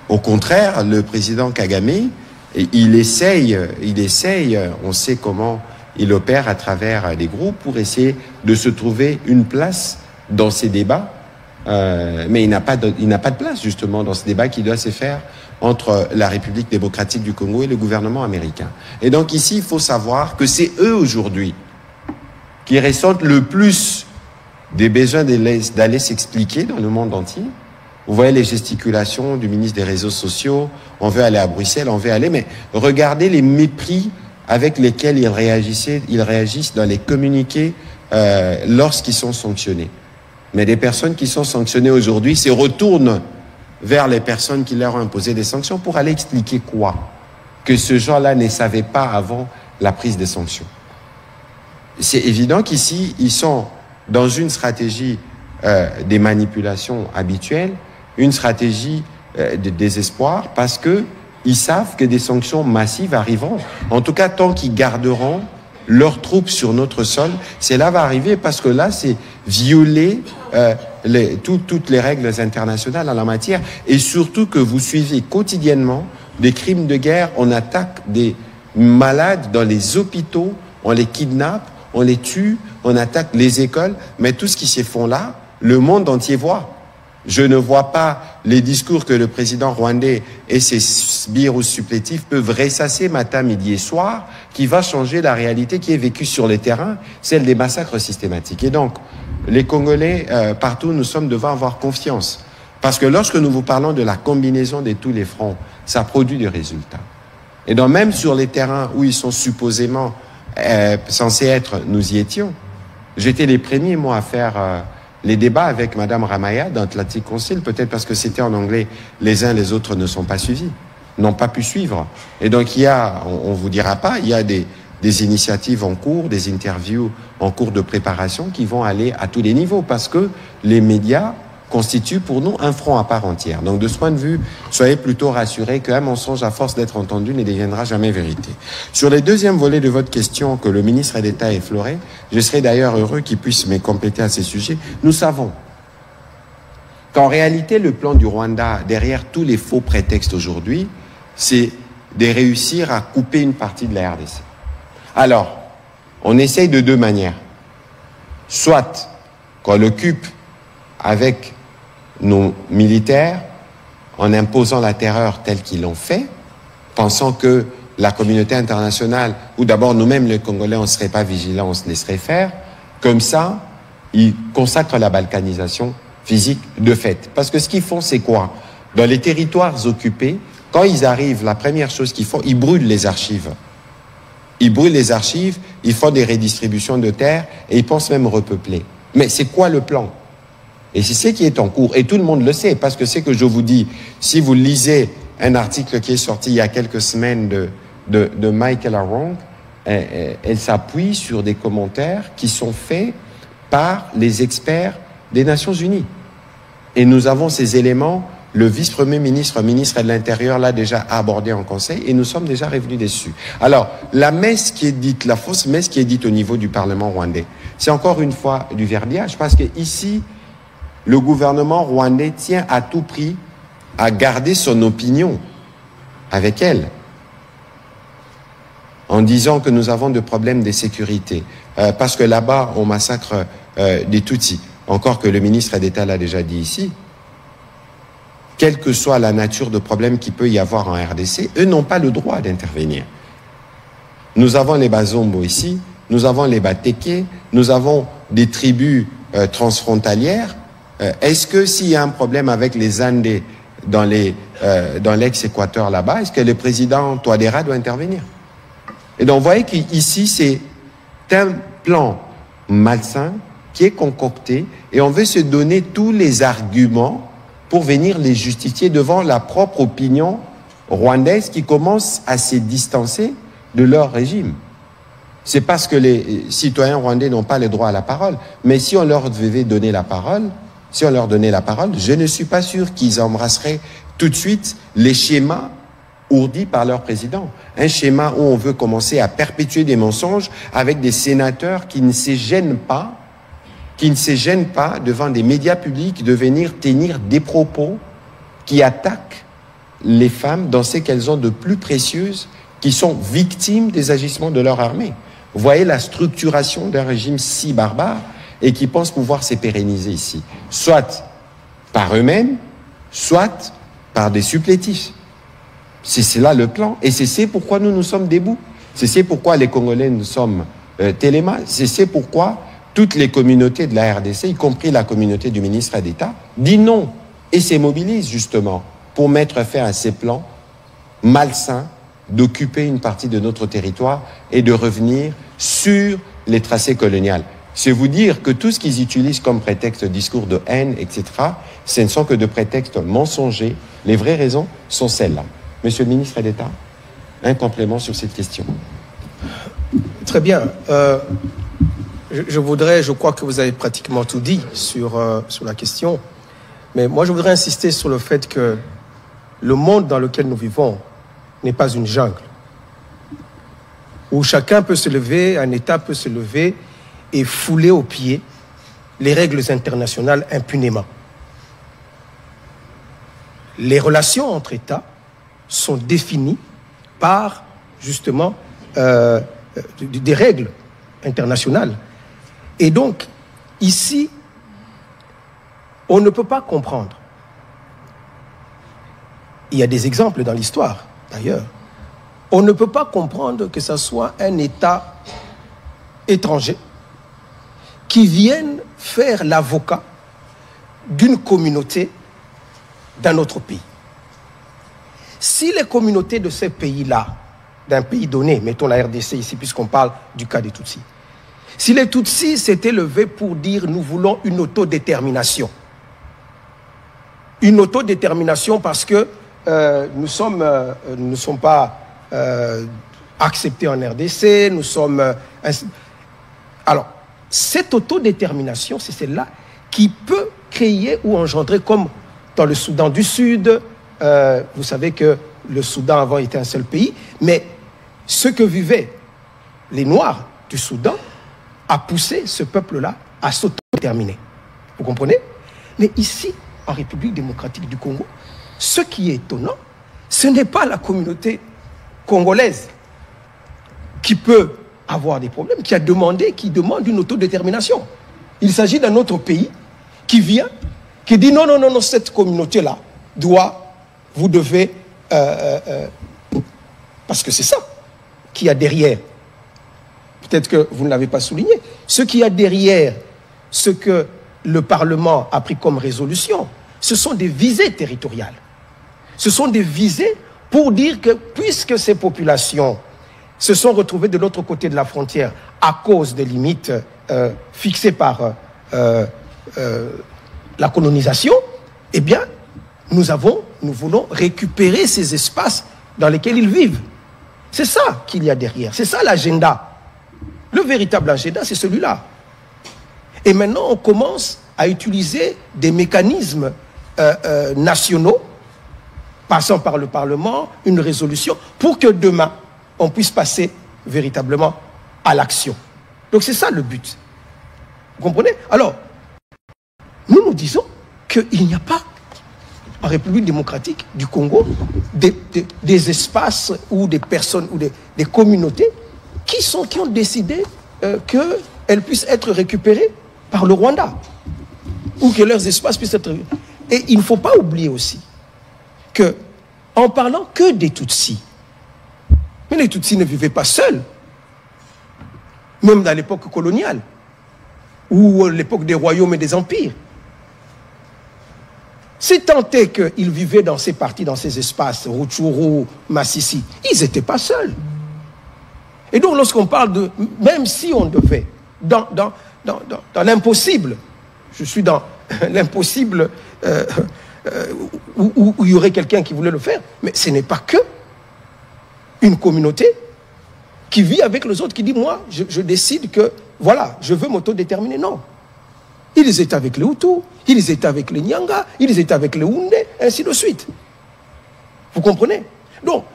Au contraire, le président Kagame, il essaye, on sait comment il opère à travers des groupes pour essayer de se trouver une place dans ces débats, mais il n'a pas de place justement dans ce débat qui doit se faire entre la République démocratique du Congo et le gouvernement américain. Et donc ici, il faut savoir que c'est eux aujourd'hui qui ressentent le plus des besoins d'aller s'expliquer dans le monde entier. Vous voyez les gesticulations du ministre des Réseaux sociaux, on veut aller à Bruxelles, on veut aller, mais regardez les mépris avec lesquels ils réagissent dans les communiqués lorsqu'ils sont sanctionnés. Mais des personnes qui sont sanctionnées aujourd'hui se retournent vers les personnes qui leur ont imposé des sanctions pour aller expliquer quoi? Que ce genre-là ne savait pas avant la prise des sanctions. C'est évident qu'ici, ils sont dans une stratégie des manipulations habituelles, une stratégie de désespoir, parce que ils savent que des sanctions massives arriveront. En tout cas, tant qu'ils garderont leurs troupes sur notre sol, cela va arriver parce que là, c'est violer toutes les règles internationales en la matière, et surtout que vous suivez quotidiennement des crimes de guerre. On attaque des malades dans les hôpitaux, on les kidnappe, on les tue, on attaque les écoles, mais tout ce qui se fait là, le monde entier voit. Je ne vois pas les discours que le président rwandais et ses sbires ou supplétifs peuvent ressasser matin, midi et soir, qui va changer la réalité qui est vécue sur les terrains, celle des massacres systématiques. Et donc, les Congolais, partout, nous sommes devant avoir confiance. Parce que lorsque nous vous parlons de la combinaison de tous les fronts, ça produit des résultats. Et donc, même sur les terrains où ils sont supposément censés être, nous y étions. J'étais les premiers, moi, à faire les débats avec Madame Ramaya d'Atlantic Council, peut-être parce que c'était en anglais, les uns les autres ne sont pas suivis, n'ont pas pu suivre. Et donc il y a, on vous dira pas, il y a des initiatives en cours, des interviews en cours de préparation qui vont aller à tous les niveaux, parce que les médias constituent pour nous un front à part entière. Donc de ce point de vue, soyez plutôt rassurés qu'un mensonge à force d'être entendu ne deviendra jamais vérité. Sur les deuxièmes volets de votre question que le ministre d'État a effleuré, je serais d'ailleurs heureux qu'il puisse me compléter à ces sujets. Nous savons qu'en réalité, le plan du Rwanda, derrière tous les faux prétextes aujourd'hui, c'est de réussir à couper une partie de la RDC. Alors, on essaye de deux manières. Soit qu'on l'occupe avec nos militaires, en imposant la terreur telle qu'ils l'ont fait, pensant que la communauté internationale, ou d'abord nous-mêmes les Congolais, on ne serait pas vigilants, on se laisserait faire. Comme ça, ils consacrent la balkanisation physique de fait. Parce que ce qu'ils font, c'est quoi? Dans les territoires occupés, quand ils arrivent, la première chose qu'ils font, ils brûlent les archives. Ils brûlent les archives, ils font des redistributions de terres et ils pensent même repeupler. Mais c'est quoi le plan? Et c'est ce qui est en cours. Et tout le monde le sait, parce que c'est que je vous dis, si vous lisez un article qui est sorti il y a quelques semaines de Michael Arong, elle s'appuie sur des commentaires qui sont faits par les experts des Nations Unies. Et nous avons ces éléments, le vice-premier ministre, ministre de l'Intérieur l'a déjà abordé en conseil et nous sommes déjà revenus dessus. Alors, la messe qui est dite, la fausse messe qui est dite au niveau du Parlement rwandais, c'est encore une fois du verbiage, parce que ici, le gouvernement rwandais tient à tout prix à garder son opinion avec elle, en disant que nous avons des problèmes de sécurité, parce que là-bas, on massacre des Tutsis. Encore que le ministre d'État l'a déjà dit ici, quelle que soit la nature de problème qu'il peut y avoir en RDC, eux n'ont pas le droit d'intervenir. Nous avons les Bazombo ici, nous avons les Bateke, nous avons des tribus transfrontalières. Est-ce que s'il y a un problème avec les Andés dans l'ex-Équateur là-bas, est-ce que le président Touadéra doit intervenir? Et donc, vous voyez qu'ici, c'est un plan malsain qui est concocté et on veut se donner tous les arguments pour venir les justifier devant la propre opinion rwandaise qui commence à se distancer de leur régime. C'est parce que les citoyens rwandais n'ont pas le droit à la parole. Mais si on leur devait donner la parole, je ne suis pas sûr qu'ils embrasseraient tout de suite les schémas ourdis par leur président. Un schéma où on veut commencer à perpétuer des mensonges avec des sénateurs qui ne se gênent pas devant des médias publics de venir tenir des propos qui attaquent les femmes dans ce qu'elles ont de plus précieuses, qui sont victimes des agissements de leur armée. Vous voyez la structuration d'un régime si barbare et qui pense pouvoir se pérenniser ici, soit par eux-mêmes, soit par des supplétifs. C'est là le plan. Et c'est pourquoi nous sommes debout. C'est pourquoi les Congolais nous sommes télémas. C'est pourquoi toutes les communautés de la RDC, y compris la communauté du ministre d'État, dit non et se mobilise justement pour mettre fin à ces plans malsains d'occuper une partie de notre territoire et de revenir sur les tracés coloniales. C'est vous dire que tout ce qu'ils utilisent comme prétexte, discours de haine, etc., ce ne sont que de prétextes mensongers. Les vraies raisons sont celles-là. Monsieur le ministre d'État, un complément sur cette question. Très bien. Je crois que vous avez pratiquement tout dit sur la question, mais moi je voudrais insister sur le fait que le monde dans lequel nous vivons n'est pas une jungle, où chacun peut se lever, un État peut se lever et fouler aux pieds les règles internationales impunément. Les relations entre États sont définies par, justement, des règles internationales. Et donc, ici, on ne peut pas comprendre. Il y a des exemples dans l'histoire, d'ailleurs. On ne peut pas comprendre que ce soit un État étranger qui vienne faire l'avocat d'une communauté d'un autre pays. Si les communautés de ces pays-là, d'un pays donné, mettons la RDC ici, puisqu'on parle du cas des Tutsis, si les Tutsis s'étaient levés pour dire « nous voulons une autodétermination », une autodétermination parce que nous ne sommes pas acceptés en RDC, nous sommes... Alors, cette autodétermination, c'est celle-là qui peut créer ou engendrer, comme dans le Soudan du Sud, vous savez que le Soudan avant était un seul pays, mais ce que vivaient les Noirs du Soudan a poussé ce peuple-là à s'autodéterminer. Vous comprenez? Mais ici, en République démocratique du Congo, ce qui est étonnant, ce n'est pas la communauté congolaise qui peut avoir des problèmes, qui demande une autodétermination. Il s'agit d'un autre pays qui vient, qui dit non, non, non, non, cette communauté-là vous devez, parce que c'est ça qu'il y a derrière. Peut-être que vous ne l'avez pas souligné. Ce qu'il y a derrière, ce que le Parlement a pris comme résolution, ce sont des visées territoriales. Ce sont des visées pour dire que puisque ces populations se sont retrouvées de l'autre côté de la frontière à cause des limites fixées par la colonisation, eh bien, nous voulons récupérer ces espaces dans lesquels ils vivent. C'est ça qu'il y a derrière. C'est ça l'agenda. Le véritable agenda, c'est celui-là. Et maintenant, on commence à utiliser des mécanismes nationaux, passant par le Parlement, une résolution, pour que demain, on puisse passer véritablement à l'action. Donc c'est ça le but. Vous comprenez? Alors, nous disons qu'il n'y a pas, en République démocratique du Congo, des espaces ou des personnes ou des communautés qui ont décidé qu'elles puissent être récupérées par le Rwanda, ou que leurs espaces puissent être... Et il ne faut pas oublier aussi que, en parlant que des Tutsis, mais les Tutsis ne vivaient pas seuls. même dans l'époque coloniale, ou l'époque des royaumes et des empires. Si tant est qu'ils vivaient dans ces parties, dans ces espaces, Rutshuru, Massissi, ils n'étaient pas seuls. Et donc lorsqu'on parle de, même si on devait, dans l'impossible, je suis dans l'impossible où il y aurait quelqu'un qui voulait le faire, mais ce n'est pas que une communauté qui vit avec les autres, qui dit, moi, je décide que, voilà, je veux m'autodéterminer. Non. Ils étaient avec les Hutus, ils étaient avec les Nyanga, ils étaient avec les Houndé, ainsi de suite. Vous comprenez? Donc,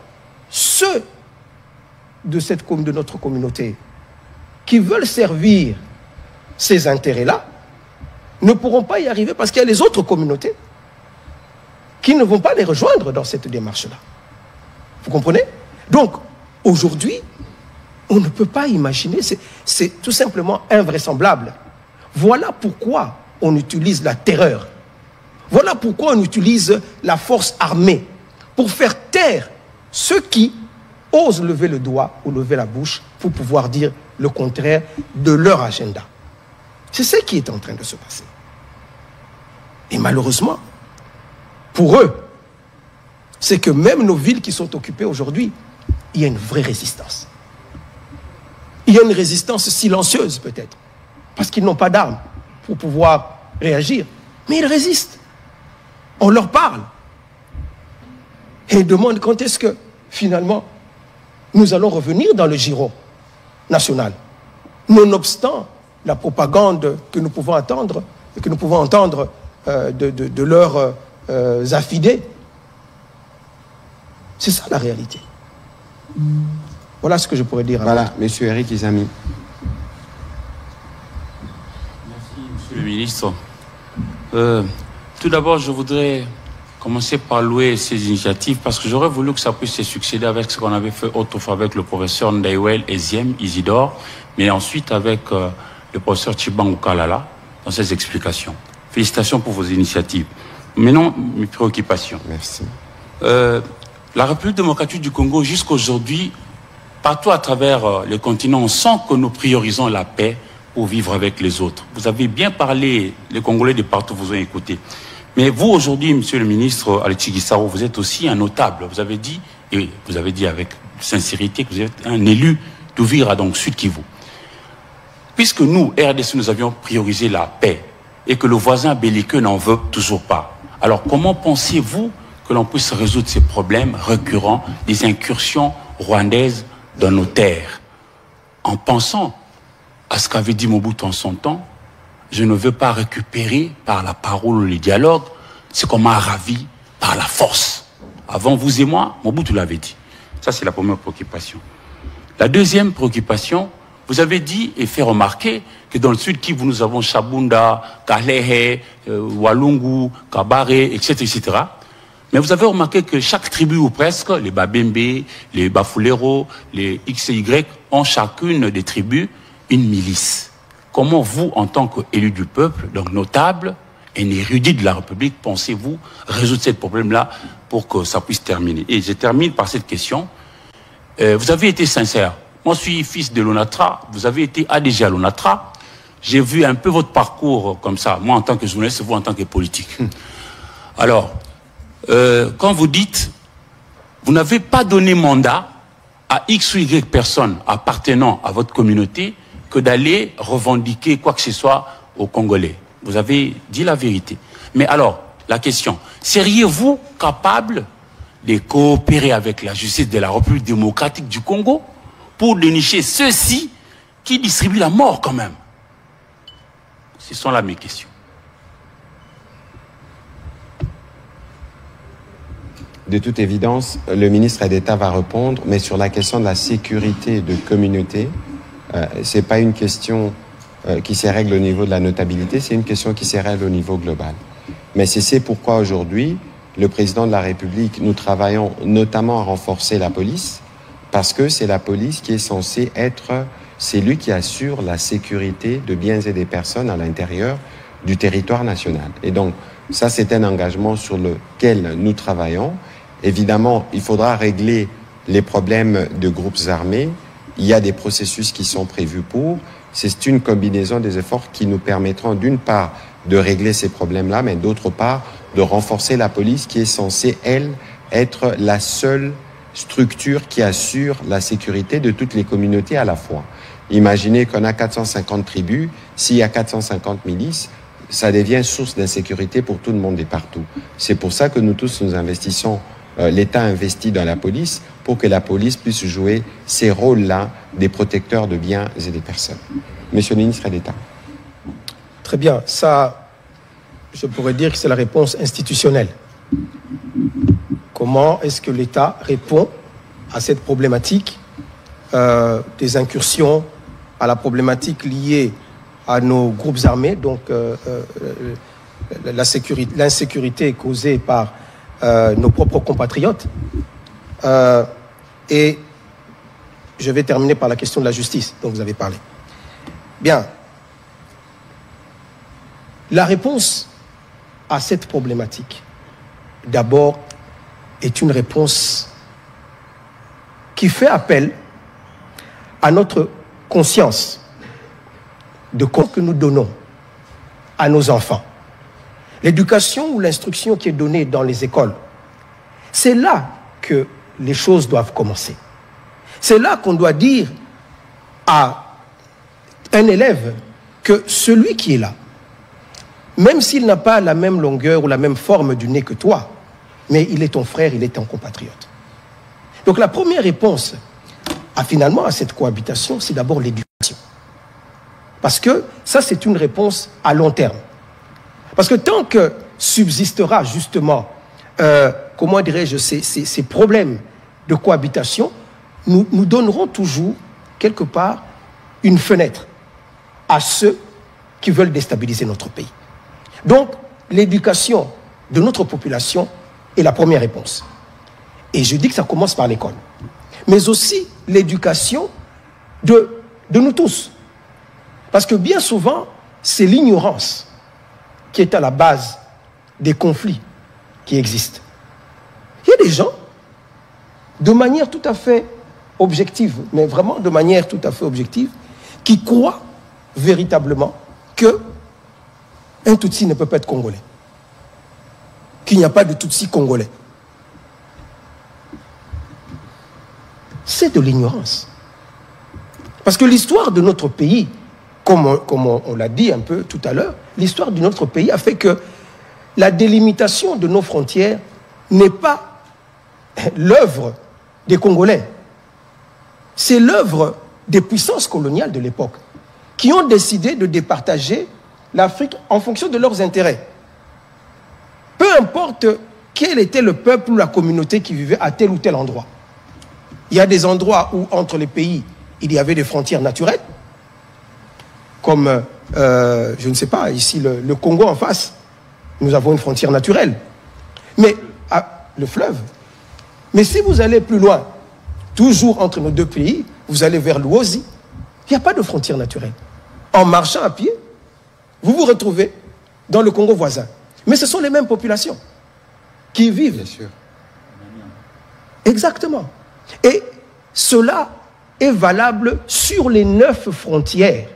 ceux de notre communauté qui veulent servir ces intérêts-là ne pourront pas y arriver parce qu'il y a les autres communautés qui ne vont pas les rejoindre dans cette démarche-là. Vous comprenez? Donc, aujourd'hui, on ne peut pas imaginer, c'est tout simplement invraisemblable. Voilà pourquoi on utilise la terreur. Voilà pourquoi on utilise la force armée pour faire taire ceux qui osent lever le doigt ou lever la bouche pour pouvoir dire le contraire de leur agenda. C'est ce qui est en train de se passer. Et malheureusement, pour eux, c'est que même nos villes qui sont occupées aujourd'hui, il y a une vraie résistance. Il y a une résistance silencieuse peut-être, parce qu'ils n'ont pas d'armes pour pouvoir réagir. Mais ils résistent. On leur parle. Et ils demandent quand est-ce que, finalement, nous allons revenir dans le giron national. Nonobstant la propagande que nous pouvons entendre, de leurs affidés. C'est ça la réalité. Voilà ce que je pourrais dire. Voilà, Monsieur Eric Izami. Merci, Monsieur le ministre. Tout d'abord, je voudrais commencer par louer ces initiatives parce que j'aurais voulu que ça puisse se succéder avec ce qu'on avait fait autrefois avec le professeur Ndaiwel Eziem Isidore, mais ensuite avec le professeur Tshibangou Kalala dans ses explications. Félicitations pour vos initiatives. Maintenant, mes préoccupations. Merci. La République démocratique du Congo, jusqu'aujourd'hui, partout à travers le continent, on sent que nous priorisons la paix pour vivre avec les autres. Vous avez bien parlé, les Congolais de partout vous ont écouté. Mais vous, aujourd'hui, Monsieur le ministre Alexis Gisaro, vous êtes aussi un notable. Vous avez dit, et vous avez dit avec sincérité, que vous êtes un élu d'Ouvira, donc Sud Kivu. Puisque nous, RDC, nous avions priorisé la paix et que le voisin belliqueux n'en veut toujours pas, alors comment pensez-vous que l'on puisse résoudre ces problèmes récurrents des incursions rwandaises dans nos terres, en pensant à ce qu'avait dit Mobutu en son temps? Je ne veux pas récupérer par la parole ou le dialogue ce qu'on m'a ravi par la force. Avant vous et moi, Mobutu l'avait dit. Ça, c'est la première préoccupation. La deuxième préoccupation, vous avez dit et fait remarquer que dans le Sud Kivu, nous avons Chabunda, Kalehe, Walungu, Kabare, etc., etc. Mais vous avez remarqué que chaque tribu ou presque, les Babembe, les Bafulero, les XY, ont chacune des tribus une milice. Comment vous, en tant qu'élu du peuple, donc notable et érudit de la République, pensez-vous résoudre ce problème-là pour que ça puisse terminer? Et je termine par cette question. Vous avez été sincère. Moi, je suis fils de l'ONATRA. Vous avez été ADG à l'ONATRA. J'ai vu un peu votre parcours comme ça. Moi, en tant que journaliste, vous, en tant que politique. Alors, quand vous dites, vous n'avez pas donné mandat à X ou Y personnes appartenant à votre communauté que d'aller revendiquer quoi que ce soit aux Congolais. Vous avez dit la vérité. Mais alors, la question, seriez-vous capable de coopérer avec la justice de la République démocratique du Congo pour dénicher ceux-ci qui distribuent la mort quand même? Ce sont là mes questions. De toute évidence, le ministre d'État va répondre, mais sur la question de la sécurité de communauté, c'est pas une question qui se règle au niveau de la notabilité, c'est une question qui se règle au niveau global. Mais c'est pourquoi aujourd'hui, le président de la République, nous travaillons notamment à renforcer la police, parce que c'est la police qui est censée être, c'est lui qui assure la sécurité de biens et des personnes à l'intérieur du territoire national. Et donc, ça, c'est un engagement sur lequel nous travaillons. Évidemment, il faudra régler les problèmes de groupes armés. Il y a des processus qui sont prévus pour. C'est une combinaison des efforts qui nous permettront d'une part de régler ces problèmes-là, mais d'autre part de renforcer la police qui est censée, elle, être la seule structure qui assure la sécurité de toutes les communautés à la fois. Imaginez qu'on a 450 tribus, s'il y a 450 milices, ça devient source d'insécurité pour tout le monde et partout. C'est pour ça que nous tous, nous investissons, l'État investit dans la police pour que la police puisse jouer ces rôles-là des protecteurs de biens et des personnes. Monsieur le ministre d'État. Très bien. Ça, je pourrais dire que c'est la réponse institutionnelle. Comment est-ce que l'État répond à cette problématique des incursions, à la problématique liée à nos groupes armés, donc l'insécurité causée par nos propres compatriotes. Et je vais terminer par la question de la justice dont vous avez parlé. Bien. La réponse à cette problématique, d'abord, est une réponse qui fait appel à notre conscience de quoi que nous donnons à nos enfants. L'éducation ou l'instruction qui est donnée dans les écoles, c'est là que les choses doivent commencer. C'est là qu'on doit dire à un élève que celui qui est là, même s'il n'a pas la même longueur ou la même forme du nez que toi, mais il est ton frère, il est ton compatriote. Donc la première réponse finalement à cette cohabitation, c'est d'abord l'éducation. Parce que ça, c'est une réponse à long terme. Parce que tant que subsistera justement, comment dirais-je, ces problèmes de cohabitation, nous donnerons toujours, quelque part, une fenêtre à ceux qui veulent déstabiliser notre pays. Donc, l'éducation de notre population est la première réponse. Et je dis que ça commence par l'école. Mais aussi l'éducation de nous tous. Parce que bien souvent, c'est l'ignorance qui est à la base des conflits qui existent. Il y a des gens, de manière tout à fait objective, mais vraiment de manière tout à fait objective, qui croient véritablement que un Tutsi ne peut pas être congolais. Qu'il n'y a pas de Tutsi congolais. C'est de l'ignorance. Parce que l'histoire de notre pays, comme on l'a dit un peu tout à l'heure, l'histoire de notre pays a fait que la délimitation de nos frontières n'est pas l'œuvre des Congolais. C'est l'œuvre des puissances coloniales de l'époque qui ont décidé de départager l'Afrique en fonction de leurs intérêts. Peu importe quel était le peuple ou la communauté qui vivait à tel ou tel endroit. Il y a des endroits où, entre les pays, il y avait des frontières naturelles, comme, je ne sais pas, ici, le Congo en face, nous avons une frontière naturelle. Mais, le fleuve. Mais si vous allez plus loin, toujours entre nos deux pays, vous allez vers l'Ouosi, il n'y a pas de frontière naturelle. En marchant à pied, vous vous retrouvez dans le Congo voisin. Mais ce sont les mêmes populations qui vivent. Bien sûr. Exactement. Et cela est valable sur les 9 frontières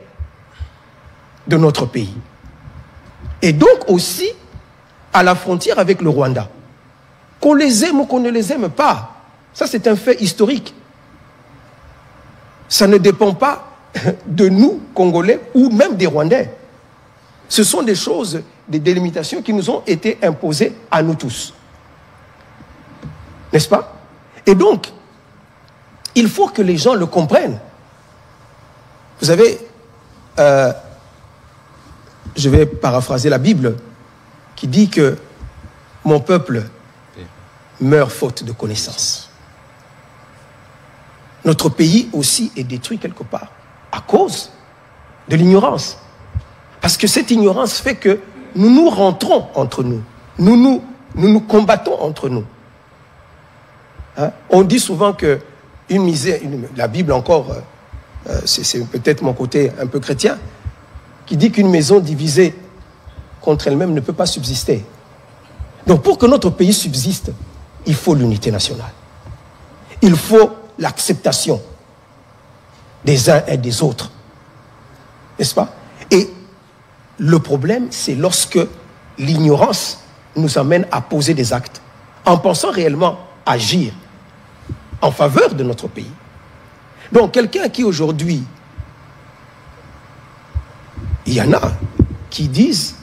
de notre pays. Et donc aussi à la frontière avec le Rwanda. Qu'on les aime ou qu'on ne les aime pas, ça c'est un fait historique. Ça ne dépend pas de nous, Congolais, ou même des Rwandais. Ce sont des choses, des délimitations qui nous ont été imposées à nous tous. N'est-ce pas? Et donc, il faut que les gens le comprennent. Vous savez, je vais paraphraser la Bible qui dit que mon peuple meurt faute de connaissance. Notre pays aussi est détruit quelque part à cause de l'ignorance. Parce que cette ignorance fait que nous nous rentrons entre nous. Nous nous combattons entre nous. Hein? On dit souvent que une misère, la Bible encore, c'est peut-être mon côté un peu chrétien, qui dit qu'une maison divisée contre elle-même ne peut pas subsister. Donc pour que notre pays subsiste, il faut l'unité nationale. Il faut l'acceptation des uns et des autres. N'est-ce pas? Et le problème, c'est lorsque l'ignorance nous amène à poser des actes en pensant réellement agir en faveur de notre pays. Donc, quelqu'un qui aujourd'hui, il y en a qui disent,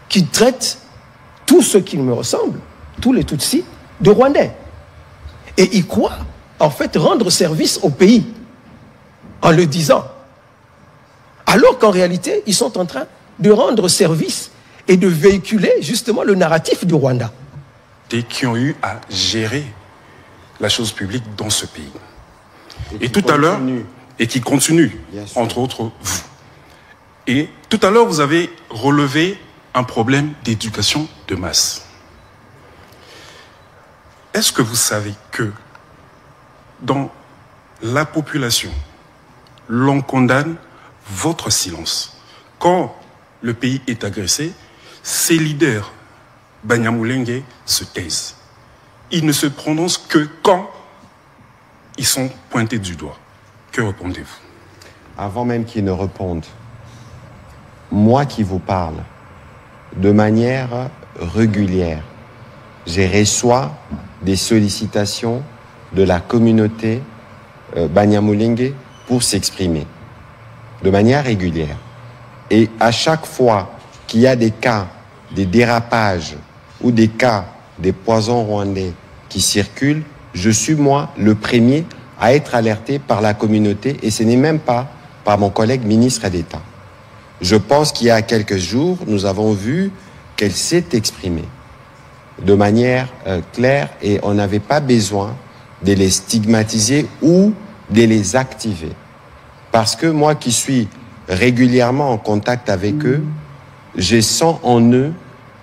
qui traitent tous ceux qui me ressemblent, tous les Tutsis, de Rwandais. Et ils croient, en fait, rendre service au pays en le disant. Alors qu'en réalité, ils sont en train de rendre service et de véhiculer justement le narratif du Rwanda. Et qui ont eu à gérer la chose publique dans ce pays. Et tout à l'heure, et qui continuent, entre autres vous. Et tout à l'heure, vous avez relevé un problème d'éducation de masse. Est-ce que vous savez que dans la population, l'on condamne votre silence? Quand le pays est agressé, ses leaders, Banyamulenge, se taisent. Ils ne se prononcent que quand ils sont pointés du doigt. Que répondez-vous? Avant même qu'ils ne répondent, moi qui vous parle, de manière régulière, j'ai reçu des sollicitations de la communauté Banyamulenge pour s'exprimer, de manière régulière. Et à chaque fois qu'il y a des cas, des dérapages ou des cas des poisons rwandais qui circulent, je suis moi le premier à être alerté par la communauté, et ce n'est même pas par mon collègue ministre d'État. Je pense qu'il y a quelques jours, nous avons vu qu'elle s'est exprimée de manière claire, et on n'avait pas besoin de les stigmatiser ou de les activer. Parce que moi qui suis régulièrement en contact avec eux, je sens en eux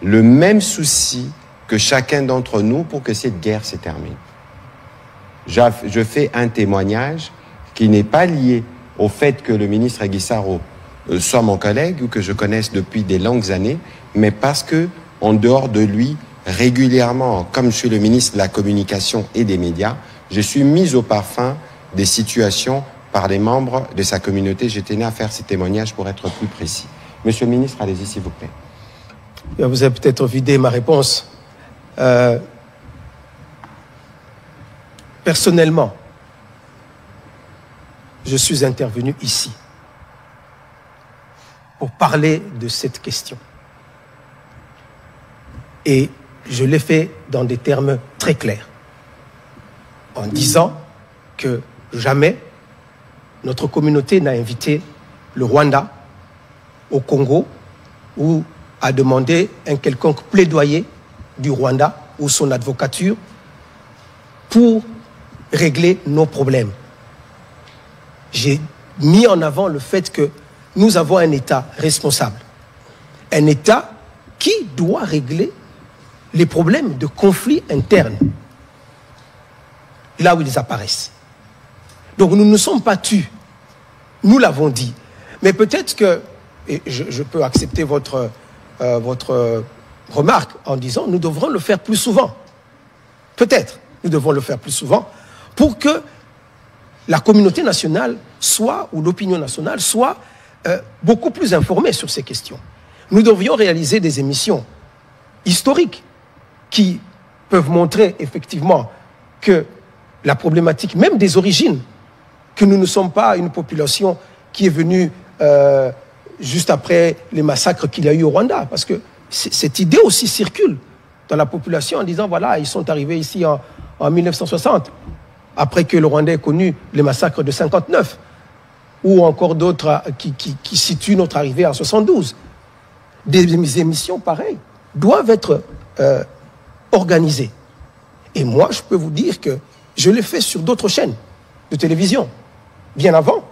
le même souci que chacun d'entre nous pour que cette guerre se termine. Je fais un témoignage qui n'est pas lié au fait que le ministre Aguissaro soit mon collègue ou que je connaisse depuis des longues années, mais parce que, en dehors de lui, régulièrement, comme je suis le ministre de la Communication et des Médias, je suis mis au parfum des situations par les membres de sa communauté. Je tenais à faire ces témoignages pour être plus précis. Monsieur le ministre, allez-y s'il vous plaît. Vous avez peut-être vidé ma réponse. Personnellement, je suis intervenu ici pour parler de cette question. Et je l'ai fait dans des termes très clairs, en disant que jamais notre communauté n'a invité le Rwanda au Congo ou a demandé un quelconque plaidoyer du Rwanda ou son advocature pour régler nos problèmes. J'ai mis en avant le fait que nous avons un État responsable, un État qui doit régler les problèmes de conflits internes là où ils apparaissent. Donc nous ne sommes pas tus, nous l'avons dit. Mais peut-être que, et je peux accepter votre remarque en disant nous devrons le faire plus souvent. Peut-être nous devons le faire plus souvent pour que la communauté nationale soit, ou l'opinion nationale soit beaucoup plus informée sur ces questions. Nous devrions réaliser des émissions historiques qui peuvent montrer effectivement que la problématique, même des origines, que nous ne sommes pas une population qui est venue juste après les massacres qu'il y a eu au Rwanda, parce que cette idée aussi circule dans la population en disant voilà, ils sont arrivés ici en 1960, après que le Rwanda ait connu les massacres de 59, ou encore d'autres qui situent notre arrivée en 72. Des émissions pareilles doivent être organisées. Et moi, je peux vous dire que je l'ai fait sur d'autres chaînes de télévision, bien avant.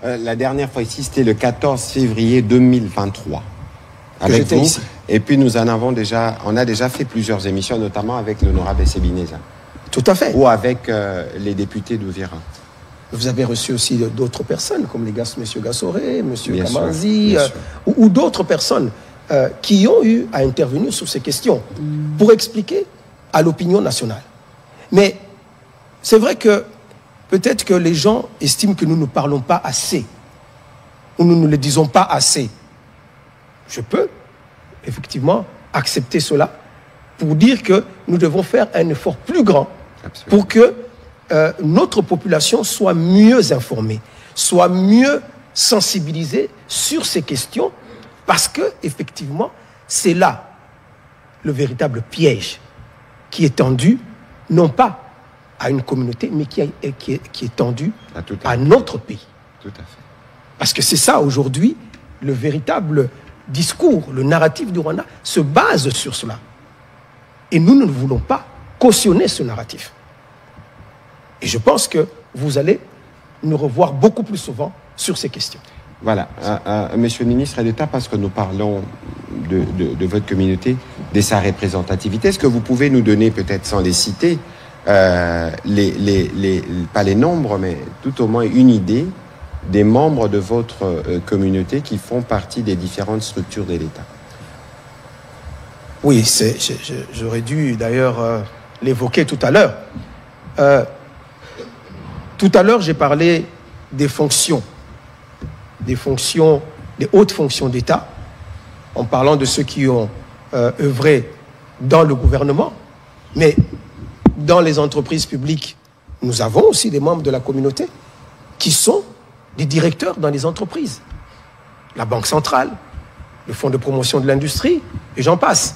La dernière fois ici, c'était le 14 février 2023. Avec vous. Ici. Et puis on a déjà fait plusieurs émissions, notamment avec l'honorable Sebineza. Tout à fait. Ou avec les députés d'Ouvira. Vous avez reçu aussi d'autres personnes, comme M. Gassoré, M. Kamanzi, ou d'autres personnes qui ont eu à intervenir sur ces questions pour expliquer à l'opinion nationale. Mais c'est vrai que peut-être que les gens estiment que nous ne parlons pas assez, ou nous ne le disons pas assez. Je peux, effectivement, accepter cela pour dire que nous devons faire un effort plus grand pour que notre population soit mieux informée, soit mieux sensibilisée sur ces questions, parce que, effectivement, c'est là le véritable piège qui est tendu, non pas à une communauté, mais qui est tendu à notre pays. Tout à fait. Parce que c'est ça, aujourd'hui, le véritable discours, le narratif du Rwanda se base sur cela. Et nous ne voulons pas cautionner ce narratif. Et je pense que vous allez nous revoir beaucoup plus souvent sur ces questions. Voilà. Monsieur le ministre d'État, parce que nous parlons de votre communauté, de sa représentativité, est-ce que vous pouvez nous donner, peut-être sans les citer, pas les nombres, mais tout au moins une idée des membres de votre communauté qui font partie des différentes structures de l'État? Oui, j'aurais dû d'ailleurs l'évoquer tout à l'heure. Tout à l'heure, j'ai parlé des fonctions, des hautes fonctions d'État, en parlant de ceux qui ont œuvré dans le gouvernement. Mais dans les entreprises publiques, nous avons aussi des membres de la communauté qui sont des directeurs dans les entreprises. La Banque centrale, le Fonds de promotion de l'industrie, et j'en passe.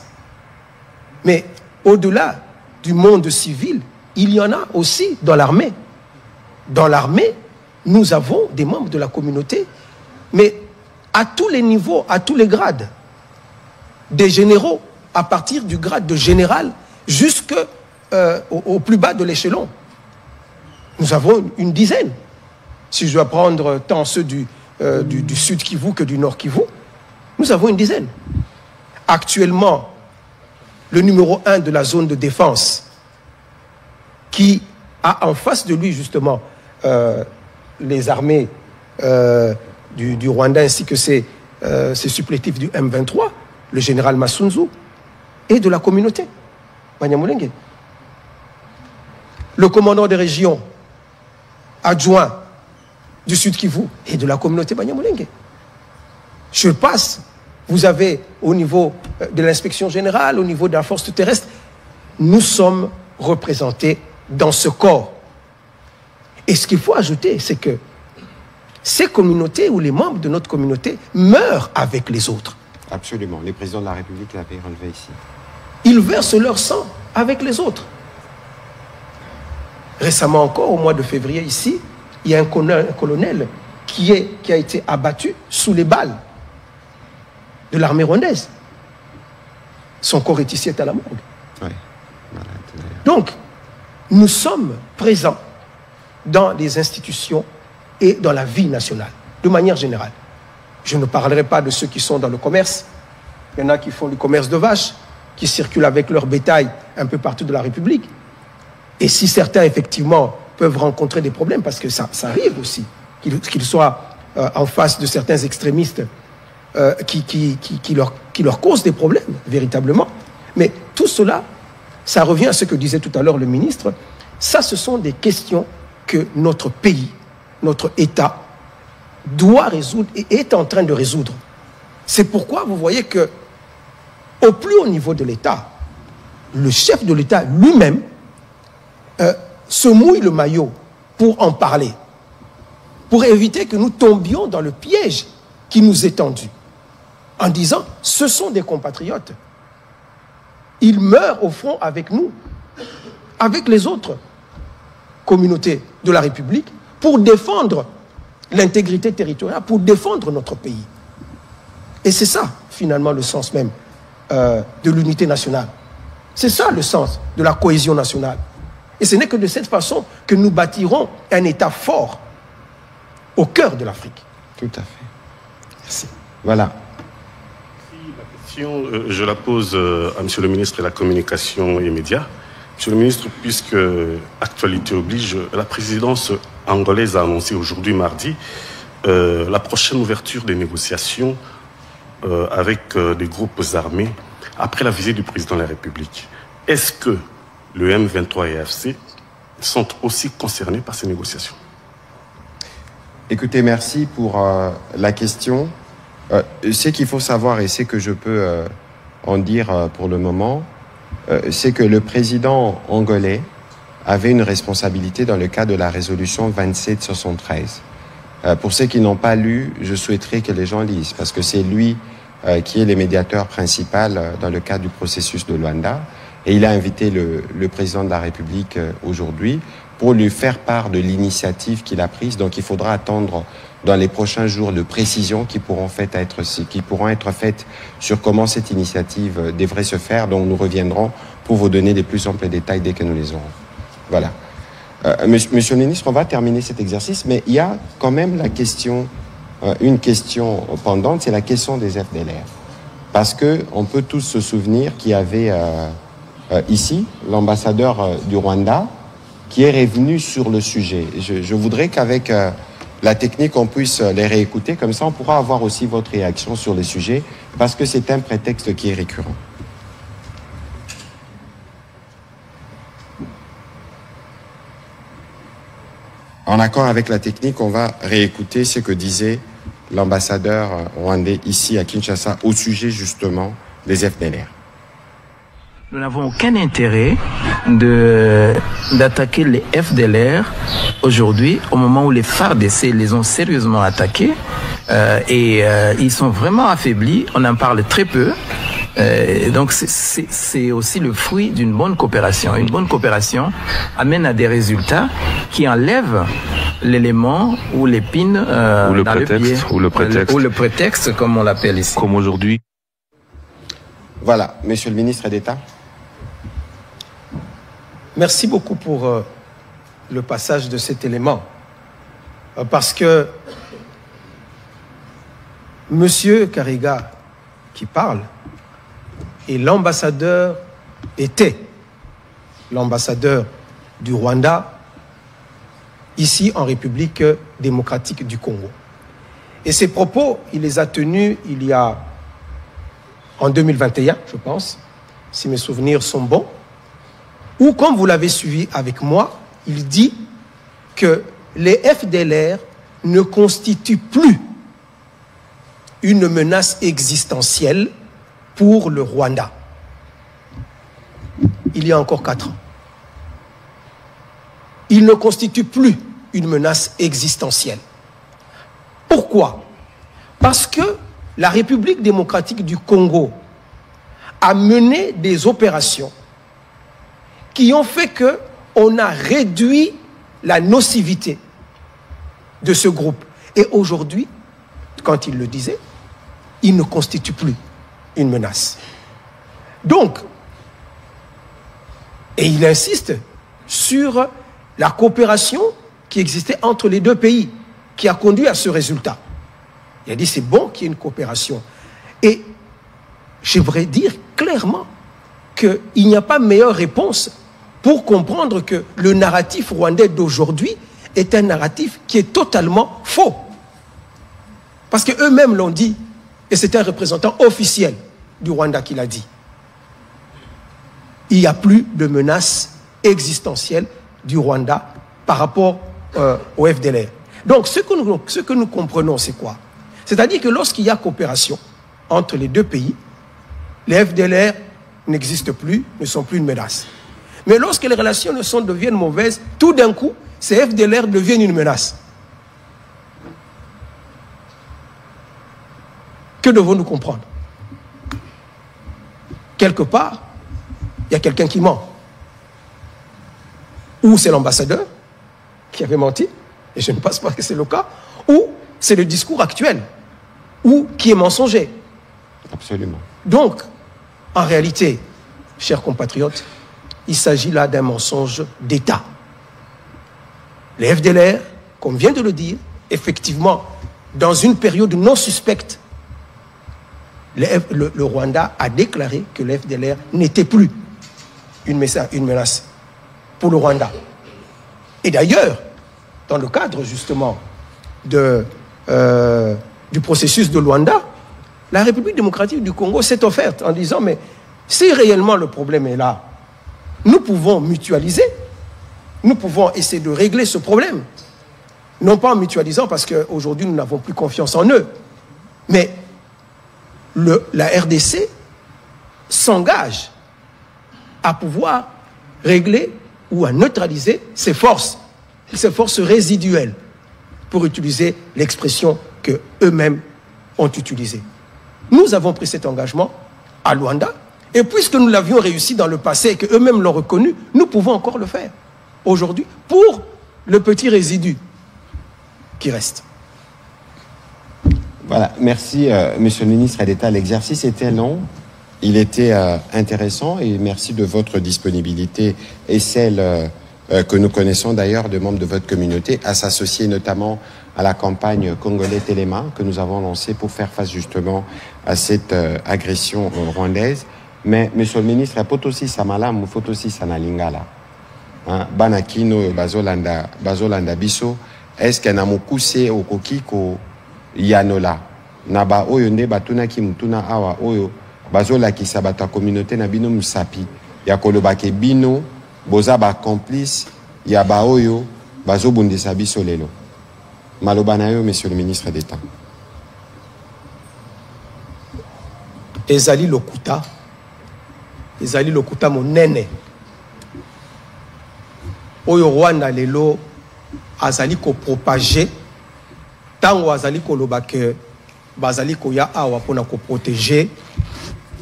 Mais au-delà du monde civil, il y en a aussi dans l'armée. Dans l'armée, nous avons des membres de la communauté, mais à tous les niveaux, à tous les grades. Des généraux, à partir du grade de général jusqu'au plus bas de l'échelon. Nous avons une dizaine. Si je dois prendre tant ceux du Sud Kivu que du Nord Kivu, nous avons une dizaine. Actuellement, le numéro 1 de la zone de défense, qui a en face de lui justement les armées du Rwanda ainsi que ses supplétifs du M23, le général Masunzu, et de la communauté, Banyamulenge. Le commandant des régions adjoint du Sud Kivu et de la communauté Banyamulenge. Je passe, vous avez au niveau de l'inspection générale, au niveau de la force terrestre, nous sommes représentés dans ce corps. Et ce qu'il faut ajouter, c'est que ces communautés ou les membres de notre communauté meurent avec les autres. Absolument. Les présidents de la République l'avaient relevé ici. Ils versent leur sang avec les autres. Récemment encore, au mois de février ici, il y a un colonel qui a été abattu sous les balles de l'armée rwandaise. Son corps est ici, est à la morgue. Oui. Donc, nous sommes présents dans les institutions et dans la vie nationale, de manière générale. Je ne parlerai pas de ceux qui sont dans le commerce. Il y en a qui font du commerce de vaches, qui circulent avec leur bétail un peu partout de la République. Et si certains, effectivement, peuvent rencontrer des problèmes, parce que ça arrive aussi, qu'ils soient en face de certains extrémistes qui leur causent des problèmes, véritablement. Mais tout cela, ça revient à ce que disait tout à l'heure le ministre. Ça, ce sont des questions que notre pays, notre État, doit résoudre et est en train de résoudre. C'est pourquoi vous voyez que, au plus haut niveau de l'État, le chef de l'État lui-même se mouille le maillot pour en parler, pour éviter que nous tombions dans le piège qui nous est tendu, en disant, ce sont des compatriotes. Ils meurent au front avec nous, avec les autres communautés de la République, pour défendre l'intégrité territoriale, pour défendre notre pays. Et c'est ça, finalement, le sens même de l'unité nationale. C'est ça le sens de la cohésion nationale. Et ce n'est que de cette façon que nous bâtirons un État fort au cœur de l'Afrique. Tout à fait. Merci. Voilà. La question, je la pose à M. le ministre de la Communication et Médias. Monsieur le ministre, puisque actualité oblige, la présidence angolaise a annoncé aujourd'hui, mardi, la prochaine ouverture des négociations avec des groupes armés après la visite du président de la République. Est-ce que le M23 et AFC sont aussi concernés par ces négociations? Écoutez, merci pour la question. Ce qu'il faut savoir, et c'est que je peux en dire pour le moment, c'est que le président angolais avait une responsabilité dans le cadre de la résolution 2773. Pour ceux qui n'ont pas lu, je souhaiterais que les gens lisent, parce que c'est lui qui est le médiateur principal dans le cadre du processus de Luanda. Et il a invité le président de la République aujourd'hui pour lui faire part de l'initiative qu'il a prise. Donc il faudra attendre dans les prochains jours de précisions qui pourront être faites sur comment cette initiative devrait se faire. Donc nous reviendrons pour vous donner les plus amples détails dès que nous les aurons. Voilà. Monsieur le ministre, on va terminer cet exercice, mais il y a quand même la question, une question pendante, c'est la question des FDLR. Parce qu'on peut tous se souvenir qu'il y avait ici l'ambassadeur du Rwanda qui est revenu sur le sujet. Je voudrais qu'avec la technique, on puisse les réécouter, comme ça on pourra avoir aussi votre réaction sur le sujet, parce que c'est un prétexte qui est récurrent. En accord avec la technique, on va réécouter ce que disait l'ambassadeur rwandais ici à Kinshasa au sujet justement des FDLR. Nous n'avons aucun intérêt d'attaquer les FDLR aujourd'hui, au moment où les FARDC les ont sérieusement attaqués et ils sont vraiment affaiblis. On en parle très peu. Donc c'est aussi le fruit d'une bonne coopération. Une bonne coopération amène à des résultats qui enlèvent l'élément ou l'épine dans le pied. Ou le prétexte, comme on l'appelle ici. Comme aujourd'hui. Voilà, Monsieur le ministre d'État. Merci beaucoup pour le passage de cet élément. Parce que Monsieur Kariga qui parle et était l'ambassadeur du Rwanda ici en République démocratique du Congo. Et ces propos, il les a tenus en 2021, je pense, si mes souvenirs sont bons, où, comme vous l'avez suivi avec moi, il dit que les FDLR ne constituent plus une menace existentielle pour le Rwanda. Il y a encore 4 ans. Il ne constitue plus une menace existentielle. Pourquoi? Parce que la République démocratique du Congo a mené des opérations qui ont fait qu'on a réduit la nocivité de ce groupe. Et aujourd'hui, quand il le disait, il ne constitue plus une menace. Donc, et il insiste sur la coopération qui existait entre les deux pays, qui a conduit à ce résultat. Il a dit c'est bon qu'il y ait une coopération. Et j'aimerais dire clairement qu'il n'y a pas meilleure réponse pour comprendre que le narratif rwandais d'aujourd'hui est un narratif qui est totalement faux. Parce qu'eux-mêmes l'ont dit, et c'est un représentant officiel du Rwanda qui l'a dit. Il n'y a plus de menace existentielle du Rwanda par rapport au FDLR. Donc ce que nous comprenons, c'est quoi? C'est-à-dire que lorsqu'il y a coopération entre les deux pays, les FDLR n'existent plus, ne sont plus une menace. Mais lorsque les relations deviennent mauvaises, tout d'un coup, ces FDLR deviennent une menace. Que devons-nous comprendre? Quelque part, il y a quelqu'un qui ment. Ou c'est l'ambassadeur qui avait menti, et je ne pense pas que c'est le cas, ou c'est le discours actuel, ou qui est mensonger. Absolument. Donc, en réalité, chers compatriotes, il s'agit là d'un mensonge d'État. Les FDLR, comme vient de le dire, effectivement, dans une période non suspecte, le Rwanda a déclaré que les FDLR n'était plus une menace pour le Rwanda. Et d'ailleurs, dans le cadre justement du processus de Luanda, la République démocratique du Congo s'est offerte en disant mais si réellement le problème est là, nous pouvons mutualiser nous pouvons essayer de régler ce problème. Non pas en mutualisant, parce qu'aujourd'hui, nous n'avons plus confiance en eux. Mais la RDC s'engage à pouvoir régler ou à neutraliser ces forces résiduelles, pour utiliser l'expression qu'eux-mêmes ont utilisée. Nous avons pris cet engagement à Luanda, et puisque nous l'avions réussi dans le passé et qu'eux-mêmes l'ont reconnu, nous pouvons encore le faire aujourd'hui pour le petit résidu qui reste. Voilà, merci Monsieur le ministre d'État. L'exercice était long, il était intéressant, et merci de votre disponibilité et celle que nous connaissons d'ailleurs de membres de votre communauté à s'associer notamment à la campagne Congolais Téléma que nous avons lancée pour faire face justement à cette agression rwandaise. Mais Monsieur le ministre, il faut aussi Samalam, il faut aussi Sanalingala. Banakino, Bazolanda Biso, est-ce qu'il y a un mokuse au kokiko yanola? Naba oyo nde batunaki mutuna awa oyo bazola ki sabata communauté na bino musapi ya kolobake bino boza ba complice ya ba oyo bazobundisa biso lelo. Maloba na yo, Monsieur le ministre d'État. Ezali lokuta monene oyo Rwanda lelo azali ko propager tango azali ko lobake bazali ko ya awa pona ko protéger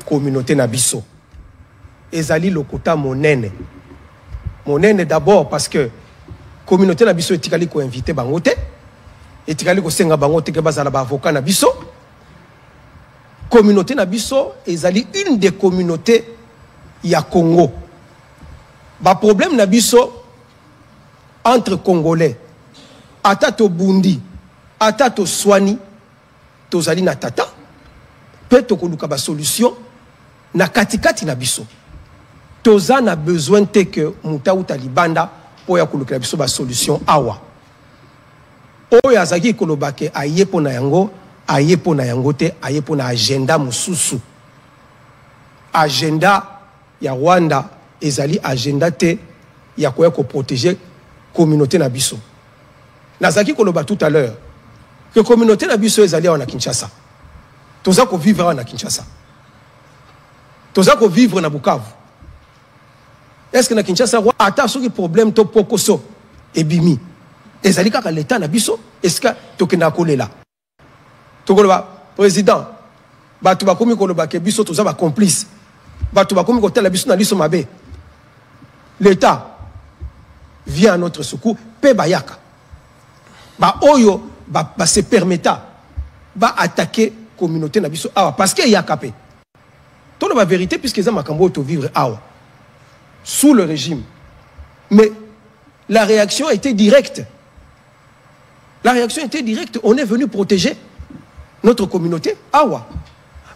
communauté na biso. Ezali lokuta monene d'abord parce que communauté na biso etikali ko inviter bango te, etikali ko senga bango te ke bazala ba avocat na biso. Communauté na biso ezali une des communautés ya Congo. Ba problème na biso entre Congolais, atato bundi, atato swani, tozali na tata, pe tokoluka ba solution na katikati na biso. Toza na besoin te que muta uta libanda po ya koluka biso ba solution awa. Oyo azaki kolobake ayepo na yango, ayepo na yango te, ayepo na agenda mususu. Agenda ya Rwanda ezali agenda te ya koya ko protéger communauté na biso. Nazaki koloba tout à l'heure que communauté na biso ezali na Kinshasa. Toza ko vivre na Kinshasa. Toza ko vivre na Bukavu. Est-ce que na Kinshasa ata soki problème to pokoso ebimi ezali kaka l'état na biso? Est-ce que tokenda kolela? Tokoloba président batu bakomi koloba ke biso toza ba complice. Batu bakomi kotela biso na liso mabe. L'état vient à notre secours, pe bayaka. Ba oyo ba se permetta ba attaquer communauté na biso awa parce que yaka pe. Tolo ba vérité puisque za makambo to vivre awa sous le régime. Mais la réaction était directe. La réaction était directe, on est venu protéger notre communauté awa.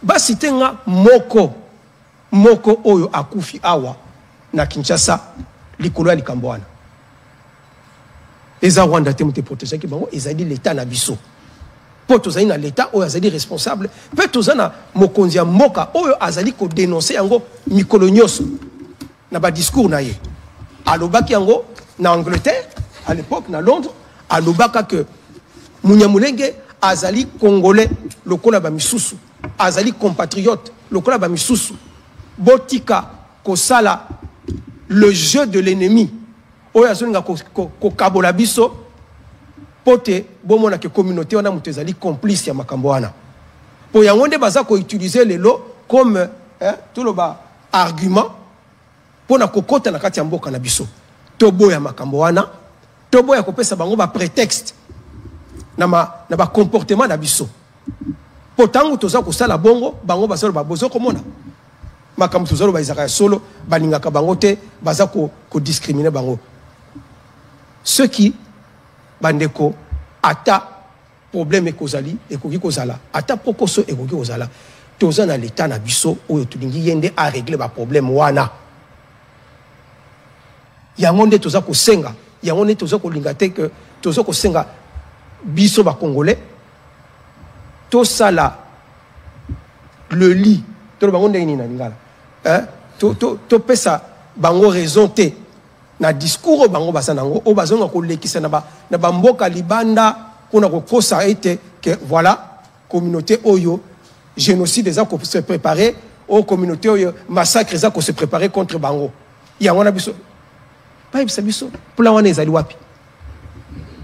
Ba sitenga moko oyo akufi awa na Kinshasa likolo ya likambo wana. Eza Rwanda te mute protéger ki bango ezali l'état na biso. Po tozali na l'état oyo azali responsable, pe tozali na mokonzi ya mboka oyo azali ko dénoncer yango mikolo nyonso na ba discours na ye. Alobaki yango na Angleterre à l'époque na Londres, alobaka que Munyamulenge azali congolais lokola ba misusu, azali compatriote lokola ba misusu. Botika kosala le jeu de l'ennemi. Oyo azolinga ko kabola biso pote bomona ke communauté wana mutezali complice ya makambo wana. Po yango nde baza ko utiliser lelo comme tout le ba argument pona kokota na kati ya mboka na biso. Tobo ya makambo wana, tobo ya kopesa bango ba prétexte na ba comportement na biso. Potango toza ko sala bongo bango basolo ba bozo komona. Makambo tozalo ba izaka solo balingaka bango te baza ko discriminer bango. Ceux qui bandeko ata problème ekozali ekoki kozala ata pokoso ekoki kozala toza na l'état na biso oyo tulingi yende a régler ba problème wana. Yango nde toza ko senga, yango nde toza ko linga te que toza ko senga biso ba congolais to sala le lit to bango nde ni na lingala to pesa bango raison te na discours bango basanango o bazonga ko lekisa na ba mboka libanda kuna ko kosa ete que voilà communauté oyo génocide za ko se préparer aux communautés oyo massacre za ko se préparer contre bango ya wana biso ba biso pula wana ezali wapi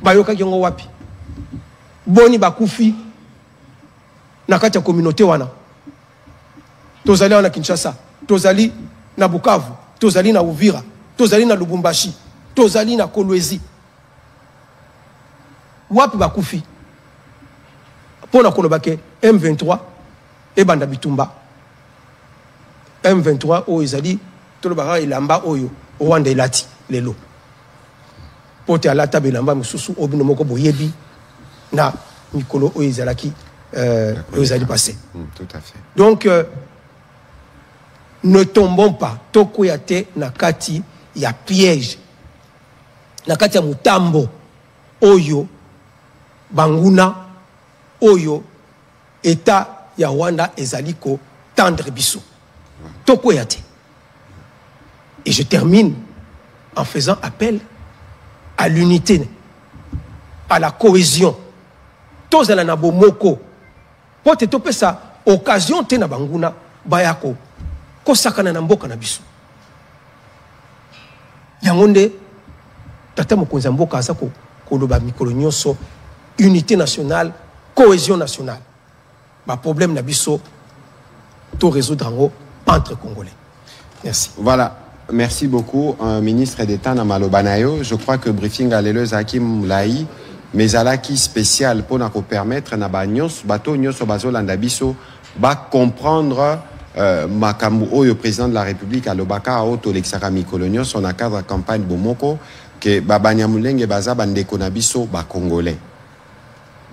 bayoka kiongo wapi boni bakufi na kati ya communauté wana tozali wana Kinshasa tozali na Bukavu tozali na Uvira tozali na Lubumbashi tozali na Kolwezi wapi bakufi pona kolobake M23 e banda bitumba M23 o ezali tolobaka ilamba oyo owanda elati lelo pote alata bilamba mususu obino moko boyebi na mikolo o ezalaki ezali passé. Tout à fait. Donc ne tombons pas tokoyate nakati ya piège nakati ya mutambo oyo banguna oyo état ya Rwanda ezaliko tendre biso tokoyate. Et je termine en faisant appel à l'unité, à la cohésion. Tous na bomoko pote topé ça occasion te na banguna bayako ko sakana na mboka na biso yangonde tata mokonzi mboka asako koloba mikolo nyonso unité nationale cohésion nationale ba problème na biso to résoudre entre Congolais. Merci. Voilà. Merci beaucoup, ministre d'État Namalobanayo. Je crois que briefing à l'élève Hakim Laï, mais à la qui spécial pour nous permettre na bagnos bateau nyos bazolanda biso ba comprendre makambu oyo président de la République à l'Obaka auto l'exakami coloniaux son cadre campagne bomoko que babanyamulenge baza bandeko na biso ba congolais.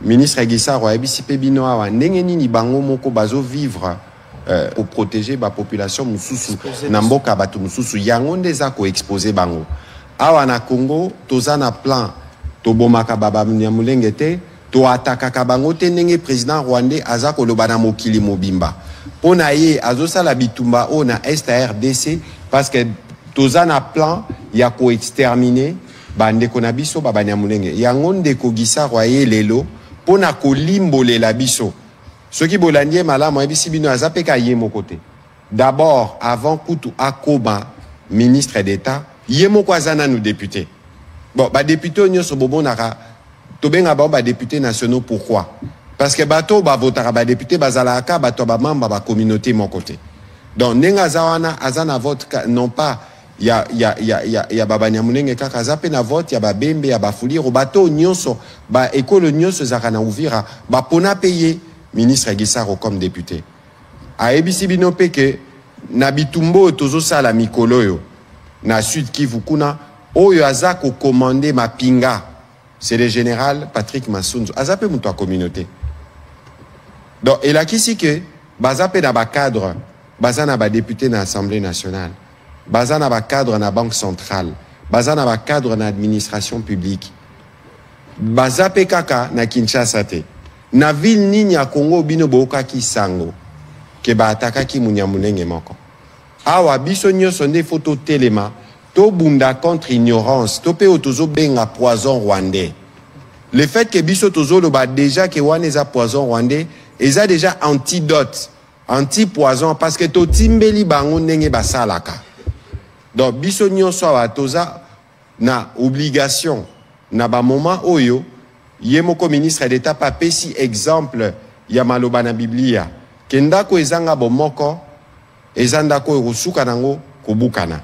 Ministre Egisa Royebisi Pebino awa ndenge nini bango moko bazo vivre pour protéger la population mususu namboka batu mususu yango ndeza ko exposer bango awa na Congo tozana plan to bomaka baba nyamulenge te to ataka bango te ndenge président rwandais aza ko loba na mokili mobimba pona ye azosala bitumba o na est RDC parce que tozana plan ya ko exterminer bande ko na biso baba nyamulenge yango ndeko gisa roye lelo pona ko limbolela biso. Ce qui bolandie malamu ebisi bino azapeka yemo côté. D'abord avant Kutu Akoba ministre d'État yemo kwazana nous députés. Bon ba député nyonso bobo naka to benga ba députés nationaux pourquoi? Parce que bato ba votera ba député bazalaka bato ba membre ba communauté mon côté. Donc nenga zawana azana vote non pas ya baba nyamunenge kaka zape na vote ya ba bembe ya ba fuliro bato nyonso ba école nyonso zakana Uvira ba pona payer ministre Gisaro comme député. A ebisi bino peke na bitumbo tozo sala mikolo yo na Sud Kivu kuna oyo azako commander mapinga c'est le général Patrick Massunzu azape muto communauté. Donc et là kisi que bazape na ba cadre bazana ba député na Assemblée nationale bazana ba cadre na banque centrale bazana ba cadre na administration publique bazape kaka na Kinshasa te. Na ville nini ya Congo bino boka ki sango ke ba ataka ki munyamulenge moko awa biso nyonso nde photo telema to bunda contre ignorance to pe otozo benga poison rwandais le fait que biso tozo lo ba déjà que waneza poison rwandais eza déjà antidote anti poison parce que to timbeli bango ndenge basalaka donc biso nyonso awa toza na obligation na ba moment oyo Yemoko ministre d'État papé si exemple ya maloba na Biblia kendako ezanga bomoko ezandako erusuka nango kubukana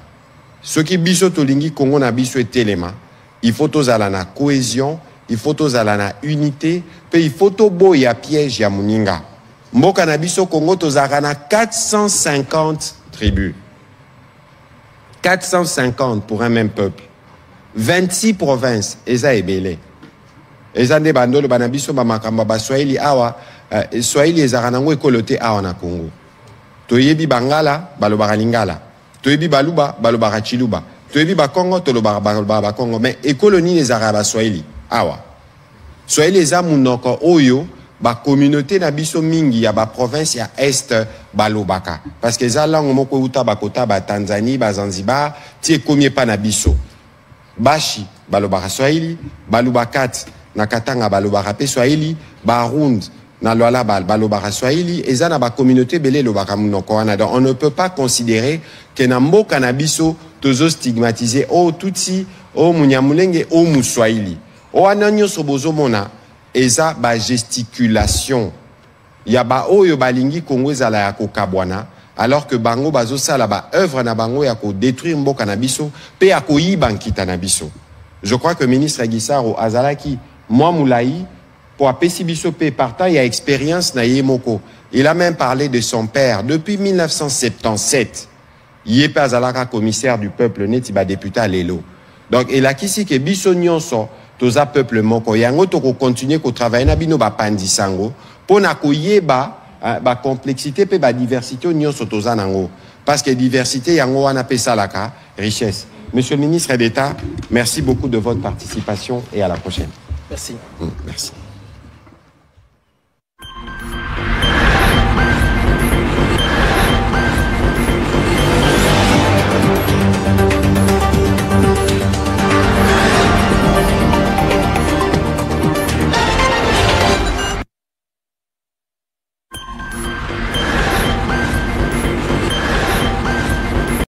soki biso tolingi Congo na biso etelema il faut tozala na cohésion il faut tozala na unité pe il faut to boya piège ya muninga mboka na biso Congo tozaka na 450 tribus 450 pour un même peuple 26 provinces eza ebele ezande bandolo banabiso ba makamba ba Swahili awa Swahili ezaranango ekolote awa na Congo toyebi bangala balobaka lingala toyebi baluba balobaka chiluba toyebi ba Congo tolobaka ba Congo mais écolonie ezara ba Swahili awa Swahili eza munoko oyo ba communauté na biso mingi ya ba province ya est balobaka parce que eza langue moko uta bakota ba Tanzanie ba Zanzibar ti ekomie pa na biso Bashi balobara Swahili, Balubakat na Katanga balobara pe Swahili, Barund na Luala balobara Swahili, et ça na ba communauté belé lobara munoko wana. Donc on ne peut pas considérer que na mboka na biso tozo stigmatiser o Tutsi, o Munyamulenge, o Muswahili. O ananyo sobozo mona eza ba gesticulation. Ya ba oyo balingi Kongo ezala ya kokabwana. Alors que bango bazo sala ba œuvre na bango ya ko détruire mboka na biso pe ya ko yiba nkita na biso. Je crois que ministre Gisaro azalaki moi moulaï pour apesi biso pe partant il y a expérience na yemoko. Il a même parlé de son père depuis 1977. Yé azalaka commissaire du peuple neti ba député à Lelo. Donc il a kisi ke biso nyonso toza peuple moko yango to ko continuer ko travailler na bino ba pandisango pona ko yeba ba complexité pe ba diversité nyonso toza nango parce que diversité yango wana pe salaka richesse. Monsieur le ministre d'État, merci beaucoup de votre participation et à la prochaine. Merci. Merci.